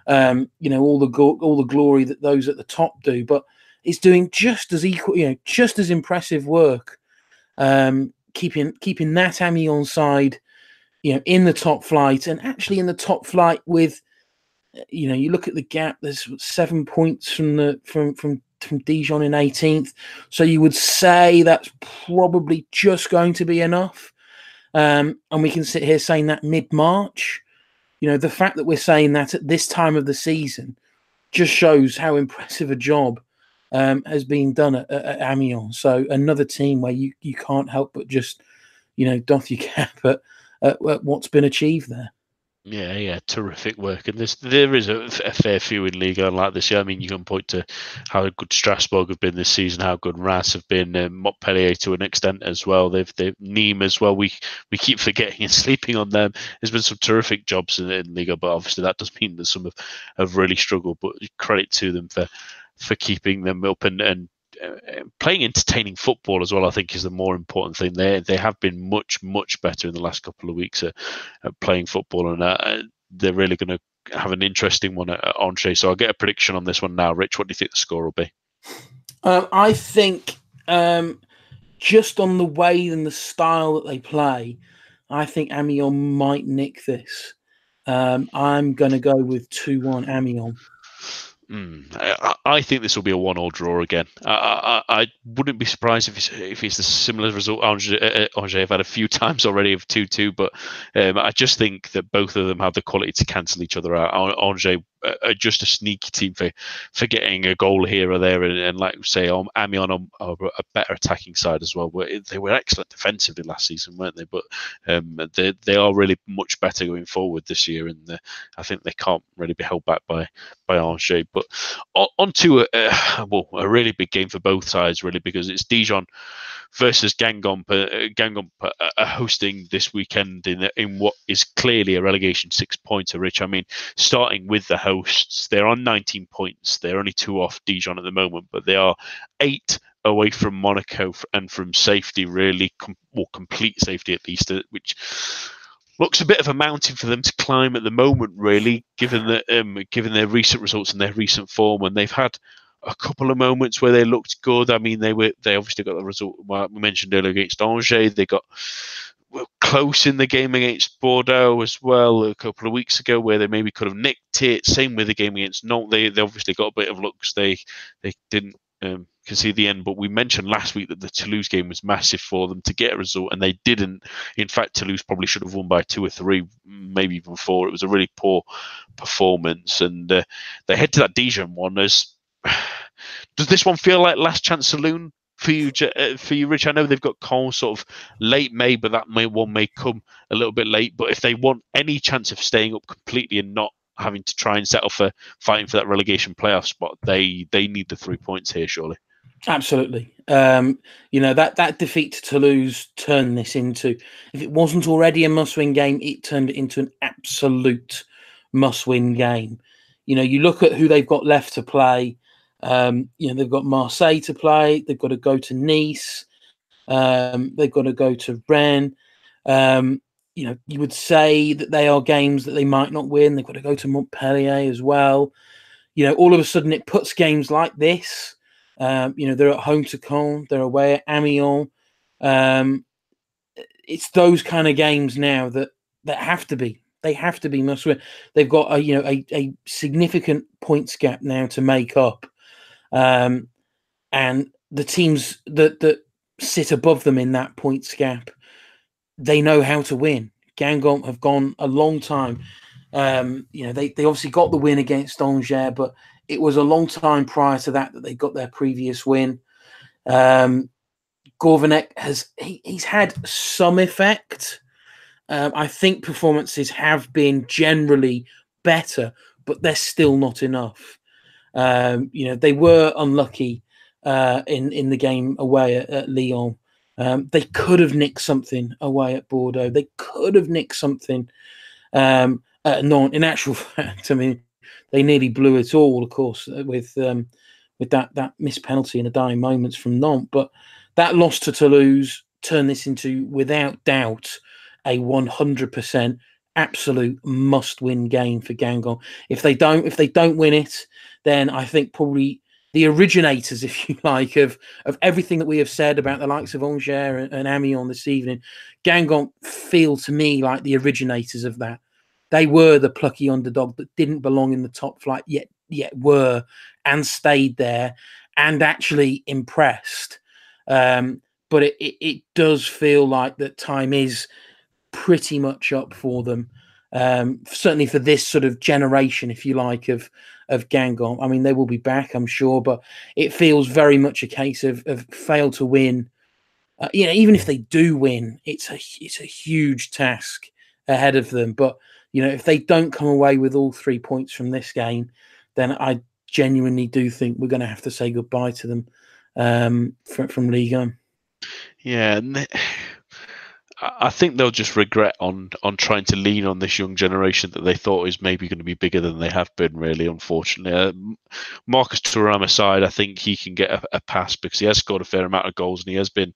S2: all the glory that those at the top do, but he's doing just as equal, just as impressive work, keeping that Amiens side in the top flight, and actually in the top flight with you look at the gap. There's 7 points from Dijon in 18th, so you would say that's probably just going to be enough. And we can sit here saying that mid-March. The fact that we're saying that at this time of the season just shows how impressive a job has been done at Amiens. So another team where you can't help but just doff your cap at what's been achieved there.
S1: Yeah, terrific work. And there is a fair few in Ligue like this year. I mean, you can point to how good Strasbourg have been this season, how good Reims have been, Montpellier to an extent as well. They've Nîmes as well. We keep forgetting and sleeping on them. There's been some terrific jobs in Ligue, but obviously that does mean that some have really struggled. But credit to them for keeping them up and playing entertaining football as well. I think is the more important thing. They have been much better in the last couple of weeks at playing football, and they're really going to have an interesting one at Angers. So I'll get a prediction on this one now. Rich, what do you think the score will be?
S2: I think just on the way and the style that they play, I think Amiens might nick this. I'm going to go with 2-1 Amiens.
S1: I think this will be a 1-1 draw again. I wouldn't be surprised if it's the similar result Angers have had a few times already of 2-2, but I just think that both of them have the quality to cancel each other out. Angers are just a sneaky team for getting a goal here or there, and like we say, Amiens are a better attacking side as well. They were excellent defensively last season, weren't they? But they are really much better going forward this year, and I think they can't really be held back by Angers. But on to a really big game for both sides, really, because it's Dijon versus Guingamp. Guingamp are hosting this weekend in what is clearly a relegation 6-pointer. Rich, I mean, starting with the hosts, they're on 19 points. They're only 2 off Dijon at the moment, but they are 8 away from Monaco and from safety, really, complete safety at least, which looks a bit of a mountain for them to climb at the moment, really, given their recent results and their recent form. And they've had a couple of moments where they looked good. I mean, they obviously got the result we mentioned earlier against Angers. They got close in the game against Bordeaux as well a couple of weeks ago, where they maybe could have nicked it. Same with the game against Nantes. They obviously got a bit of luck. They didn't concede the end, but we mentioned last week that the Toulouse game was massive for them to get a result, and they didn't. In fact, Toulouse probably should have won by 2 or 3, maybe even 4. It was a really poor performance, and they head to that Dijon one. Does this one feel like last chance saloon for you, Rich? I know they've got Caen sort of late May, but that one may come a little bit late. But if they want any chance of staying up completely and not having to try and settle for fighting for that relegation playoff spot, they need the 3 points here, surely.
S2: Absolutely. That defeat to Toulouse turned this into, if it wasn't already a must-win game, it turned it into an absolute must-win game. You look at who they've got left to play. They've got Marseille to play. They've got to go to Nice. They've got to go to Rennes. You would say that they are games that they might not win. They've got to go to Montpellier as well. All of a sudden it puts games like this. They're at home to Caen. They're away at Amiens. It's those kind of games now that have to be. They have to be must win. They've got a significant points gap now to make up. And the teams that sit above them in that points gap, they know how to win. Guingamp have gone a long time. They obviously got the win against Angers, but it was a long time prior to that they got their previous win. Gourvenec he's had some effect. I think performances have been generally better, but they're still not enough. They were unlucky in the game away at Lyon. They could have nicked something away at Bordeaux. They could have nicked something at Nantes. In actual fact, I mean, they nearly blew it all, of course, with that missed penalty in the dying moments from Nantes. But that loss to Toulouse turned this into, without doubt, a 100% absolute must-win game for Guingamp. If they don't win it, then I think probably the originators, if you like, of everything that we have said about the likes of Angers and Amiens this evening, Guingamp feel to me like the originators of that. They were the plucky underdog that didn't belong in the top flight, yet were and stayed there and actually impressed. But it does feel like that time is pretty much up for them. Certainly for this sort of generation, if you like, of Guingamp. I mean, they will be back, I'm sure, but it feels very much a case of fail to win. Even if they do win, it's a huge task ahead of them. But if they don't come away with all 3 points from this game, then I genuinely do think we're going to have to say goodbye to them from Ligue.
S1: Yeah, and I think they'll just regret on trying to lean on this young generation that they thought is maybe going to be bigger than they have been, really, unfortunately. Marcus Thuram aside, I think he can get a pass because he has scored a fair amount of goals and he has been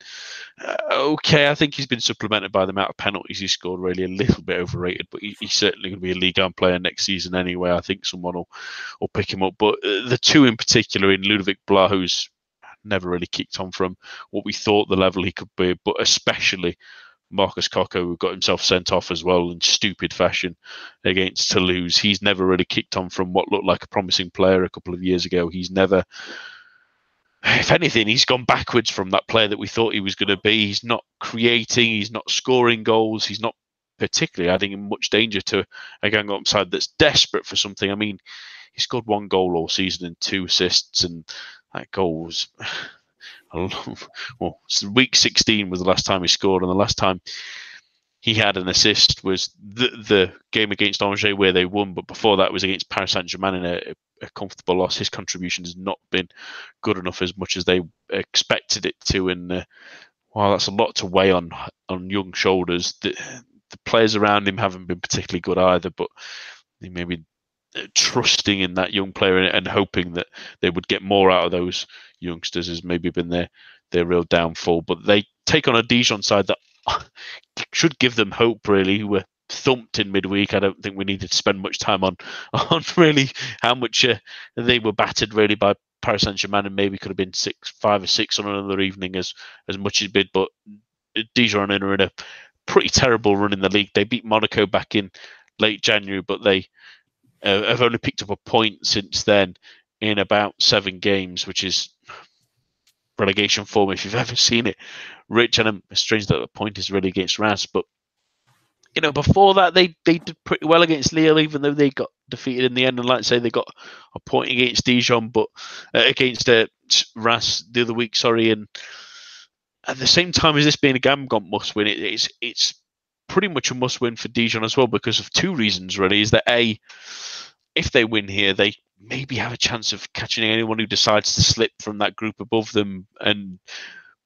S1: okay. I think he's been supplemented by the amount of penalties he scored, really a little bit overrated, but he's certainly going to be a Ligue 1 player next season anyway. I think someone will pick him up. But the two in particular, in Ludovic Blas, who's never really kicked on from what we thought the level he could be, but especially Marcus Coco, who got himself sent off as well in stupid fashion against Toulouse. He's never really kicked on from what looked like a promising player a couple of years ago. He's never, if anything, he's gone backwards from that player that we thought he was going to be. He's not creating, he's not scoring goals, he's not particularly adding much danger to a Guingamp side that's desperate for something. I mean, he scored 1 goal all season and 2 assists, and that goal was... Well, week 16 was the last time he scored, and the last time he had an assist was the game against Angers where they won, but before that was against Paris Saint-Germain in a comfortable loss. His contribution has not been good enough as much as they expected it to, and while that's a lot to weigh on young shoulders, the players around him haven't been particularly good either, but he maybe trusting in that young player and hoping that they would get more out of those youngsters has maybe been their real downfall. But they take on a Dijon side that should give them hope, really, who were thumped in midweek. I don't think we needed to spend much time on really how much they were battered, really, by Paris Saint-Germain, and maybe could have been 5 or 6 on another evening as much as bid. But Dijon are in a pretty terrible run in the league. They beat Monaco back in late January, but they have only picked up a point since then in about 7 games, which is relegation form if you've ever seen it. Rich, and it's strange that the point is really against Reims, but before that they did pretty well against Lille, even though they got defeated in the end. And like I say, they got a point against Dijon, but against Reims the other week. And at the same time as this being a Guingamp must win, it's pretty much a must win for Dijon as well, because of 2 reasons, really. Is that A, if they win here, they maybe have a chance of catching anyone who decides to slip from that group above them, and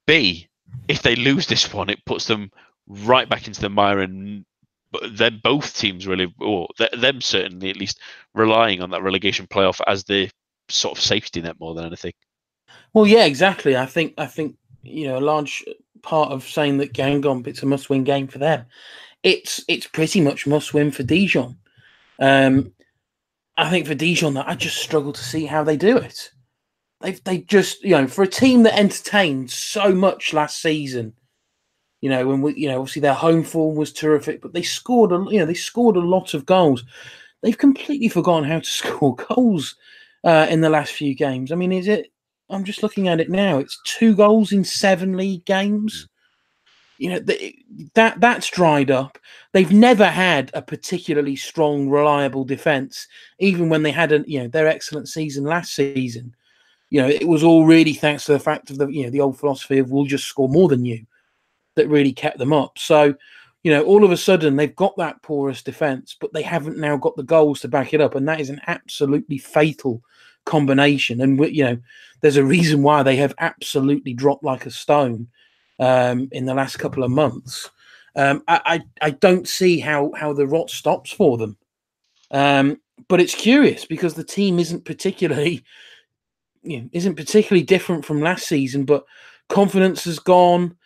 S1: B, if they lose this one, it puts them right back into the mire, and then both teams really, or them certainly at least, relying on that relegation playoff as the sort of safety net more than anything.
S2: Well, yeah, exactly. I think a large part of saying that Guingamp, it's a must-win game for them. It's pretty much must-win for Dijon. I think for Dijon, I just struggle to see how they do it. They just, for a team that entertained so much last season, when we, obviously their home form was terrific, but they scored a lot of goals. They've completely forgotten how to score goals in the last few games. I mean, I'm just looking at it now. It's 2 goals in 7 league games. That's dried up. They've never had a particularly strong, reliable defense, even when they had their excellent season last season. It was all really thanks to the fact of the old philosophy of we'll just score more than you that really kept them up. So, all of a sudden they've got that porous defense, but they haven't now got the goals to back it up, and that is an absolutely fatal combination. And there's a reason why they have absolutely dropped like a stone in the last couple of months. I don't see how the rot stops for them. But it's curious because the team isn't particularly different from last season, but confidence has gone.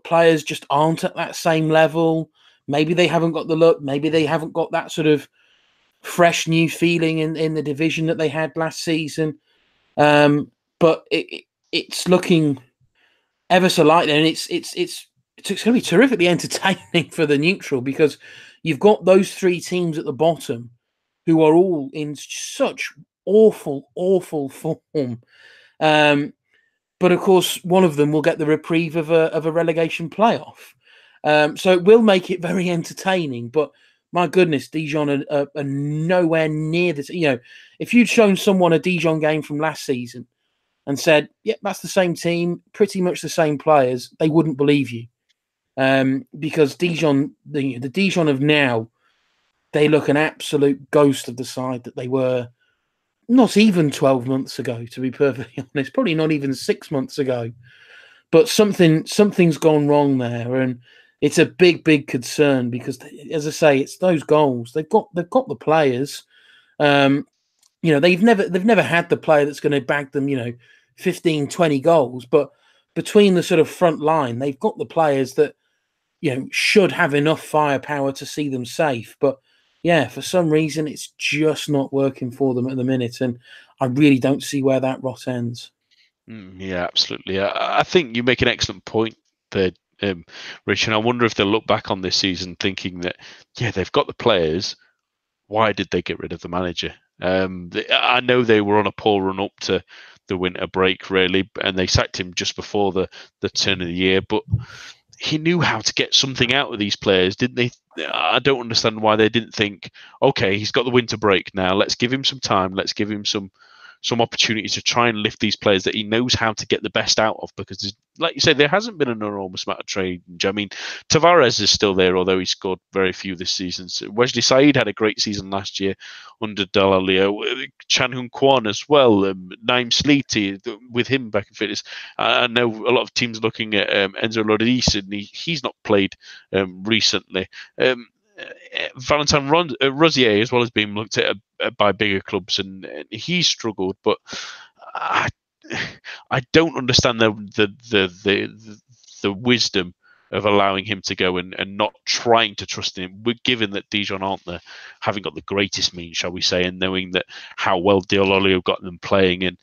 S2: Players just aren't at that same level. Maybe they haven't got the look. Maybe they haven't got that sort of fresh new feeling in the division that they had last season. But it's looking ever so lightly, and it's going to be terrifically entertaining for the neutral, because you've got those three teams at the bottom who are all in such awful form. But of course, one of them will get the reprieve of a relegation playoff. So it will make it very entertaining. But my goodness, Dijon are nowhere near this. If you'd shown someone a Dijon game from last season and said, "Yep, that's the same team, pretty much the same players," they wouldn't believe you. Because Dijon, the Dijon of now, they look an absolute ghost of the side that they were not even 12 months ago, to be perfectly honest, probably not even 6 months ago. But something's gone wrong there, and it's a big concern because, as I say, it's those goals. They've got the players. They've never had the player that's going to bag them, 15, 20 goals. But between the sort of front line, they've got the players that, should have enough firepower to see them safe. But yeah, for some reason, it's just not working for them at the minute. And I really don't see where that rot ends.
S1: Yeah, absolutely. I think you make an excellent point there, Rich. And I wonder if they'll look back on this season thinking that, they've got the players. Why did they get rid of the manager? I know they were on a poor run up to the winter break, really, and they sacked him just before the turn of the year. But he knew how to get something out of these players, didn't they? I don't understand why they didn't think, okay, he's got the winter break now. Let's give him some time. Let's give him some opportunities to try and lift these players that he knows how to get the best out of, because, like you say, there hasn't been an enormous amount of change. I mean, Tavares is still there, although he scored very few this season. So Wesley Said had a great season last year under Dalalio. Chan Hun Kwan as well. Naim Sleety, with him back in fitness. I know a lot of teams looking at Enzo Loris, and he's not played recently. Valentin Rosier as well as being looked at by bigger clubs, and he struggled. But I don't understand the wisdom of allowing him to go and not trying to trust him, given that Dijon haven't got the greatest means, shall we say, and knowing that how well Diololio got them playing. And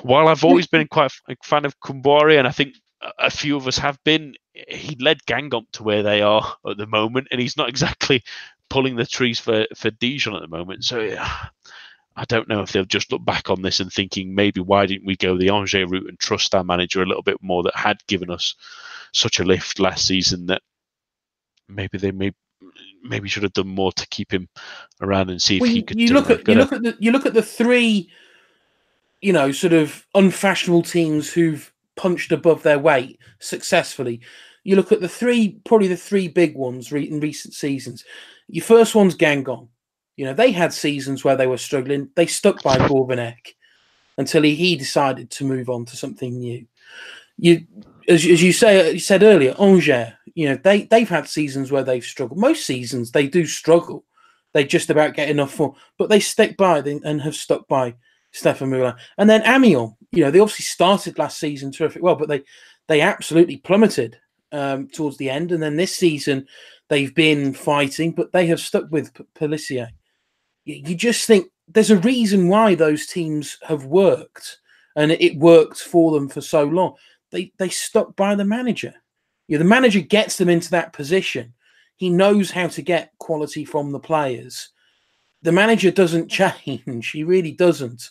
S1: while I've always been quite a fan of Kumbori, and I think a few of us have been, he led Guingamp to where they are at the moment, and he's not exactly pulling the trees for Dijon at the moment. So I don't know if they'll just look back on this and thinking, maybe why didn't we go the Angers route and trust our manager a little bit more, that had given us such a lift last season, that maybe they maybe should have done more to keep him around and see if he could
S2: you look at the three, sort of unfashionable teams who've punched above their weight successfully. You look at probably the three big ones in recent seasons. Your first one's Guingamp. They had seasons where they were struggling. They stuck by Gourvenec until he decided to move on to something new. As you said earlier, Angers, they've had seasons where they've struggled. Most seasons they do struggle. They just about get enough for, but they stick by and have stuck by Stéphane Moulin. And then Amiens, they obviously started last season terrific well, but they absolutely plummeted towards the end. And then this season they've been fighting, but they have stuck with Pélissier. You just think there's a reason why those teams have worked, and it worked for them for so long. They stuck by the manager. The manager gets them into that position. He knows how to get quality from the players. The manager doesn't change. He really doesn't.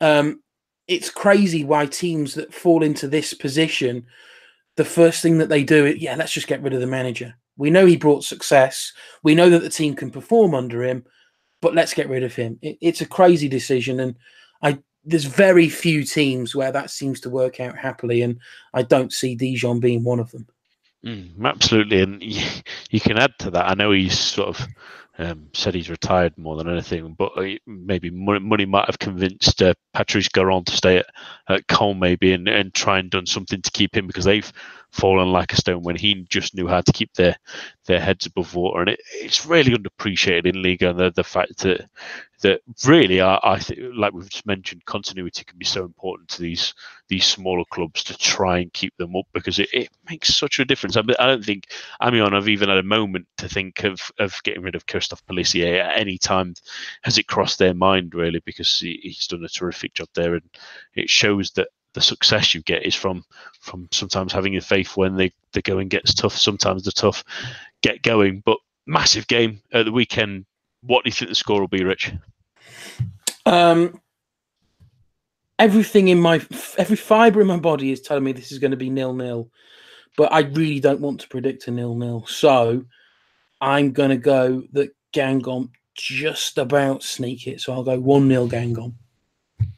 S2: It's crazy why teams that fall into this position, the first thing that they do is, let's just get rid of the manager. We know he brought success. We know that the team can perform under him, but let's get rid of him. It's a crazy decision, and there's very few teams where that seems to work out happily, and I don't see Dijon being one of them.
S1: Absolutely, and you can add to that. I know he's sort of said he's retired more than anything, but maybe money might have convinced Patrice Garon to stay at Cole maybe and try and done something to keep him, because they've fallen like a stone when he just knew how to keep their heads above water. And it's really underappreciated in Ligue, and the fact that really, I think, like we've just mentioned, continuity can be so important to these smaller clubs to try and keep them up, because it makes such a difference. I don't think Amiens have even had a moment to think of getting rid of Christophe Pellissier at any time. Has it crossed their mind, really? Because he's done a terrific job there, and it shows that the success you get is from sometimes having a faith when the going gets tough. Sometimes the tough get going. But massive game at the weekend. What do you think the score will be, Rich?
S2: Every fibre in my body is telling me this is going to be 0-0, but I really don't want to predict a 0-0. So I'm going to go that Guingamp just about sneak it. So I'll go 1-0 Guingamp.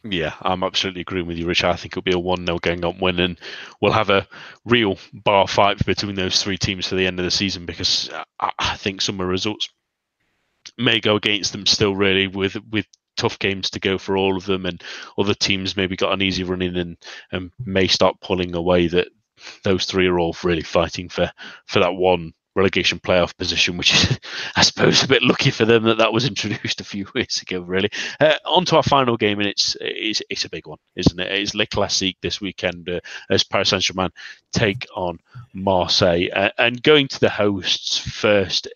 S1: Yeah, I'm absolutely agreeing with you, Rich. I think it'll be a 1-0 Guingamp win, and we'll have a real bar fight between those three teams for the end of the season, because I think some of the results may go against them still, really, with tough games to go for all of them, and other teams maybe got an easy run in and may start pulling away. That those three are all really fighting for that one relegation playoff position, which is, I suppose, a bit lucky for them that was introduced a few weeks ago, really. On to our final game, and it's a big one, isn't it? It's Le Classique this weekend, as Paris Saint-Germain take on Marseille. And going to the hosts first,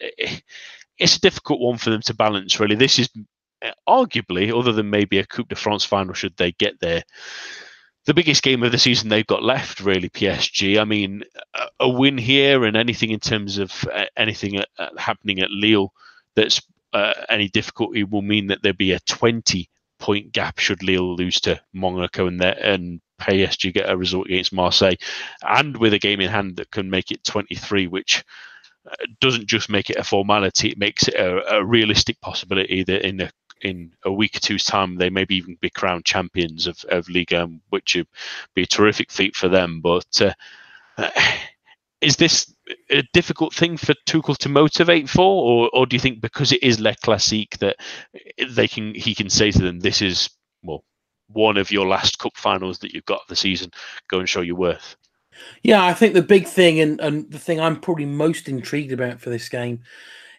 S1: it's a difficult one for them to balance, really. This is arguably, other than maybe a Coupe de France final should they get there, the biggest game of the season they've got left, really, PSG. I mean, a win here and anything in terms of anything happening at Lille that's any difficulty will mean that there'll be a 20-point gap should Lille lose to Monaco and PSG get a result against Marseille. And with a game in hand that can make it 23, which doesn't just make it a formality, it makes it a realistic possibility that in a week or two's time, they maybe even be crowned champions of Ligue, which would be a terrific feat for them. But is this a difficult thing for Tuchel to motivate for, or do you think because it is Le Classique that he can say to them, this is, well, one of your last cup finals that you've got of the season, go and show your worth?
S2: Yeah, I think the big thing and the thing I'm probably most intrigued about for this game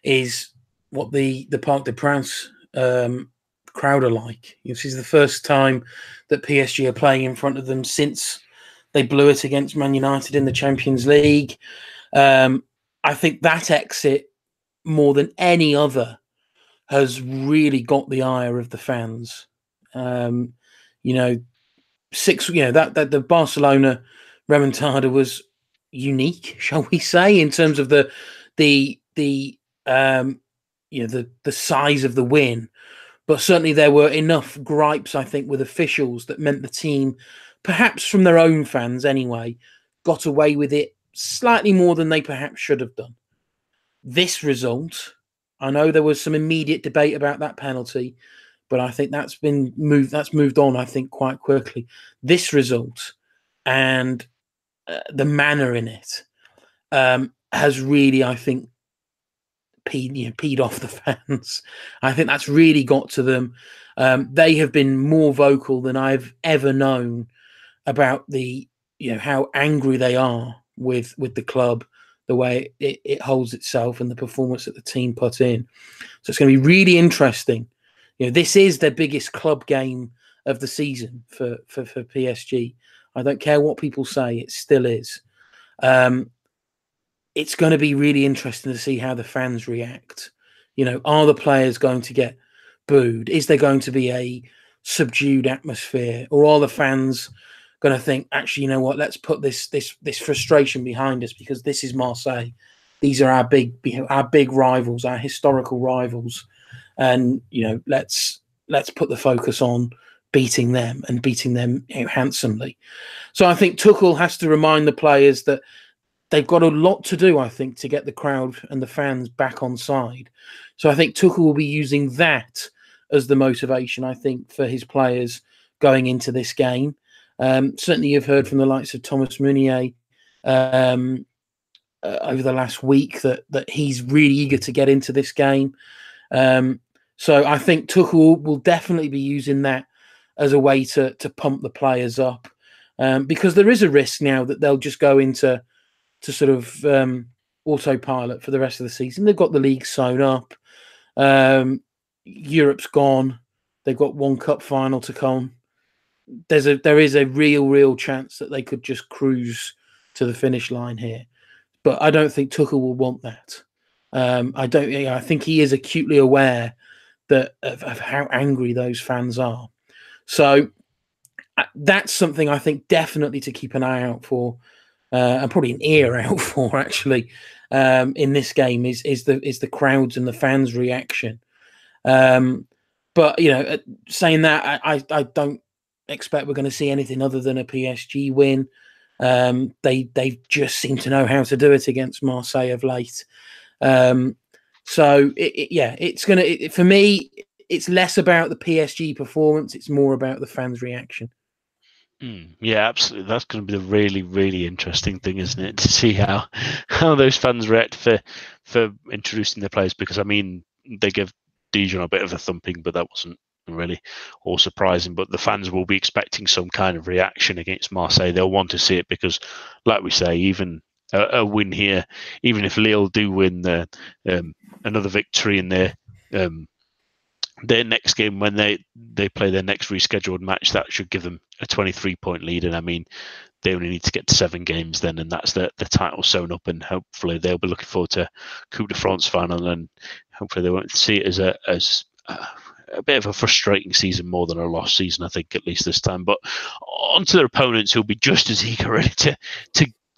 S2: is what the Parc des Princes crowd are like. This is the first time that PSG are playing in front of them since they blew it against Man United in the Champions League. I think that exit, more than any other, has really got the ire of the fans. The Barcelona remontada was unique, shall we say, in terms of the size of the win. But certainly there were enough gripes, I think, with officials that meant the team, perhaps from their own fans anyway, got away with it slightly more than they perhaps should have done. This result, I know there was some immediate debate about that penalty, but I think that's moved on, I think, quite quickly. This result and the manner in it has really, I think, peed off the fans. I think that's really got to them. They have been more vocal than I've ever known about how angry they are with the club, the way it holds itself and the performance that the team put in. So it's going to be really interesting. This is their biggest club game of the season for PSG. I don't care what people say, it still is. It's going to be really interesting to see how the fans react. Are the players going to get booed? Is there going to be a subdued atmosphere? Or are the fans going to think, actually, you know what, let's put this frustration behind us because this is Marseille. These are our big rivals, our historical rivals. And, let's put the focus on beating them and beating them handsomely. So I think Tuchel has to remind the players that they've got a lot to do, I think, to get the crowd and the fans back on side. So I think Tuchel will be using that as the motivation, I think, for his players going into this game. Certainly you've heard from the likes of Thomas Meunier over the last week that he's really eager to get into this game. So I think Tuchel will definitely be using that as a way to pump the players up, because there is a risk now that they'll just go into sort of autopilot for the rest of the season. They've got the league sewn up. Europe's gone. They've got one cup final to come. There is a real chance that they could just cruise to the finish line here, but I don't think Tuchel will want that. I think he is acutely aware of how angry those fans are. So that's something I think definitely to keep an eye out for, and probably an ear out for actually, in this game is the crowds and the fans' reaction. But saying that, I don't expect we're going to see anything other than a PSG win. They just seem to know how to do it against Marseille of late. So it's gonna for me. It's less about the PSG performance; it's more about the fans' reaction.
S1: Yeah, absolutely. That's going to be the really, really interesting thing, isn't it? To see how those fans react for introducing their players. Because I mean, they give Dijon a bit of a thumping, but that wasn't really all surprising. But the fans will be expecting some kind of reaction against Marseille. They'll want to see it because, like we say, even a win here, even if Lille do win another victory in their next game when they play their next rescheduled match, that should give them a 23-point lead. And I mean, they only need to get to 7 games then, and that's the title sewn up. And hopefully they'll be looking forward to Coupe de France final, and hopefully they won't see it as a bit of a frustrating season more than a lost season, I think, at least this time. But on to their opponents, who'll be just as eager really to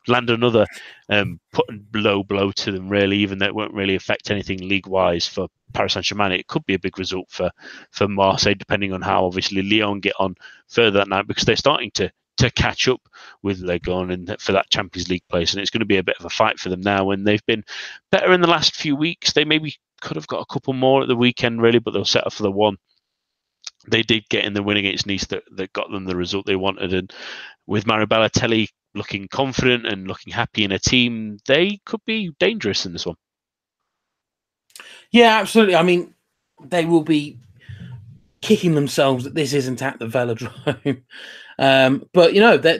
S1: land another low blow to them, really, even though it won't really affect anything league-wise for Paris Saint-Germain. It could be a big result for Marseille, depending on how obviously Lyon get on further that night, because they're starting to catch up with Ligue and for that Champions League place, and it's going to be a bit of a fight for them now. And they've been better in the last few weeks. They maybe could have got a couple more at the weekend, really, but they'll settle for the one. They did get in the win against Nice that got them the result they wanted, and with Mario Balotelli looking confident and looking happy in a team, they could be dangerous in this one.
S2: Yeah, absolutely. I mean, they will be kicking themselves that this isn't at the Velodrome, but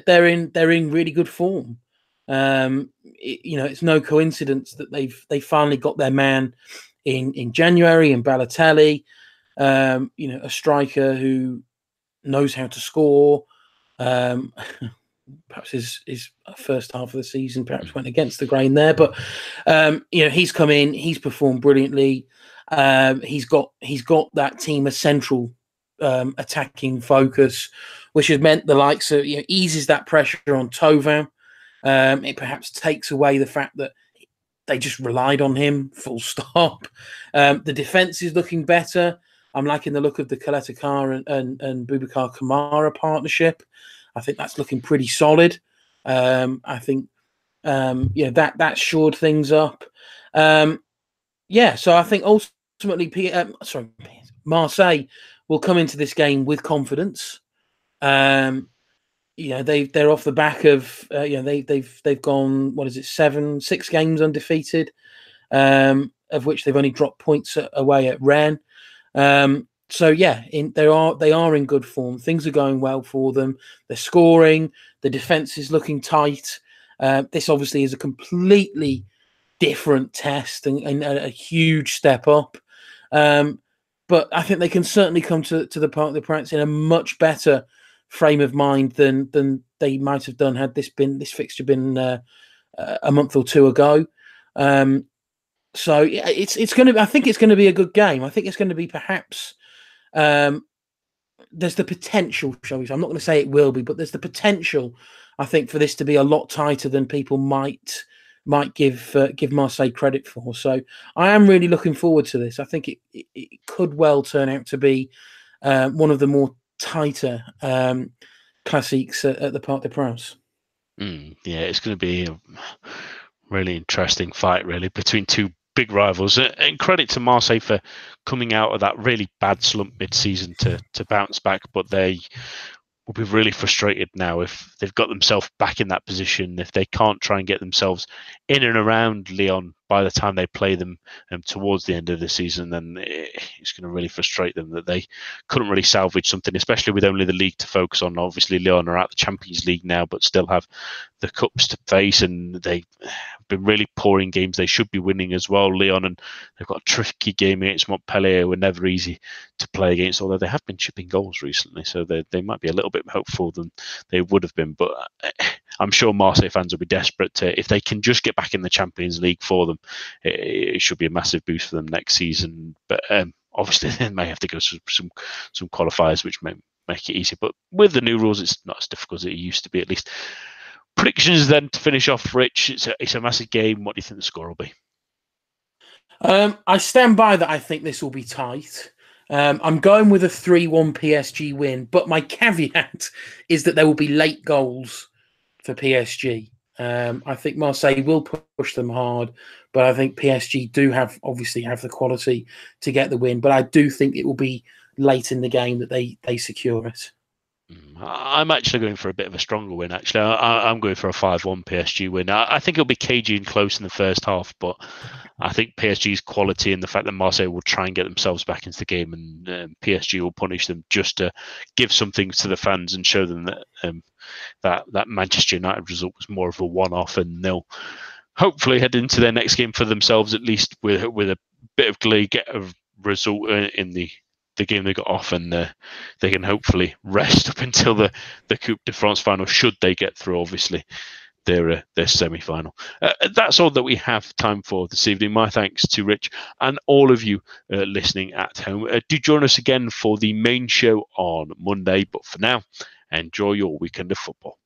S2: they're in really good form. It's no coincidence that they finally got their man in January in Balotelli. A striker who knows how to score. Perhaps his first half of the season perhaps went against the grain there, but he's come in, he's performed brilliantly. He's got that team a central attacking focus, which has meant the likes of eases that pressure on Thauvin. It perhaps takes away the fact that they just relied on him, full stop. The defense is looking better. I'm liking the look of the Kaletakar and Boubacar Kamara partnership. I think that's looking pretty solid. I think that shored things up. So I think ultimately, Marseille will come into this game with confidence. They're off the back of they've gone, what is it, 6 games undefeated, of which they've only dropped points away at Rennes. They are in good form. Things are going well for them. They're scoring. The defense is looking tight. This obviously is a completely different test and a huge step up. But I think they can certainly come to the Parc des Princes in a much better frame of mind than they might have done had this fixture been a month or two ago. It's going to. I think it's going to be a good game. I think it's going to be perhaps. There's the potential, shall we say? I'm not going to say it will be, but there's the potential, I think, for this to be a lot tighter than people might give Marseille credit for. So I am really looking forward to this. I think it could well turn out to be one of the more tighter classiques at the Parc des Princes.
S1: Yeah, it's going to be a really interesting fight, really, between two big rivals. And credit to Marseille for coming out of that really bad slump mid-season to bounce back, but they will be really frustrated now if they've got themselves back in that position, if they can't try and get themselves in and around Lyon by the time they play them towards the end of the season, then it's going to really frustrate them that they couldn't really salvage something, especially with only the league to focus on. Obviously, Lyon are out the Champions League now, but still have the cups to face, and they've been really poor in games they should be winning as well, Lyon, and they've got a tricky game against Montpellier, who were never easy to play against, although they have been chipping goals recently, so they might be a little bit hopeful than they would have been. But I'm sure Marseille fans will be desperate to, if they can just get back in the Champions League for them, it should be a massive boost for them next season. But obviously they may have to go through some qualifiers, which may make it easier. But with the new rules, it's not as difficult as it used to be, at least. Predictions then to finish off, Rich. It's a massive game. What do you think the score will be?
S2: I stand by that. I think this will be tight. I'm going with a 3-1 PSG win, but my caveat is that there will be late goals for PSG. I think Marseille will push them hard, but I think PSG do obviously have the quality to get the win. But I do think it will be late in the game that they secure it.
S1: I'm actually going for a bit of a stronger win, actually. I'm going for a 5-1 PSG win. I think it'll be cagey and close in the first half, but I think PSG's quality and the fact that Marseille will try and get themselves back into the game, and PSG will punish them just to give something to the fans and show them that that Manchester United result was more of a one-off, and they'll hopefully head into their next game for themselves, at least with a bit of glee, get a result in the game they got off, and they can hopefully rest up until the Coupe de France final, should they get through, obviously, their semi-final. That's all that we have time for this evening. My thanks to Rich and all of you listening at home. Do join us again for the main show on Monday, but for now, enjoy your weekend of football.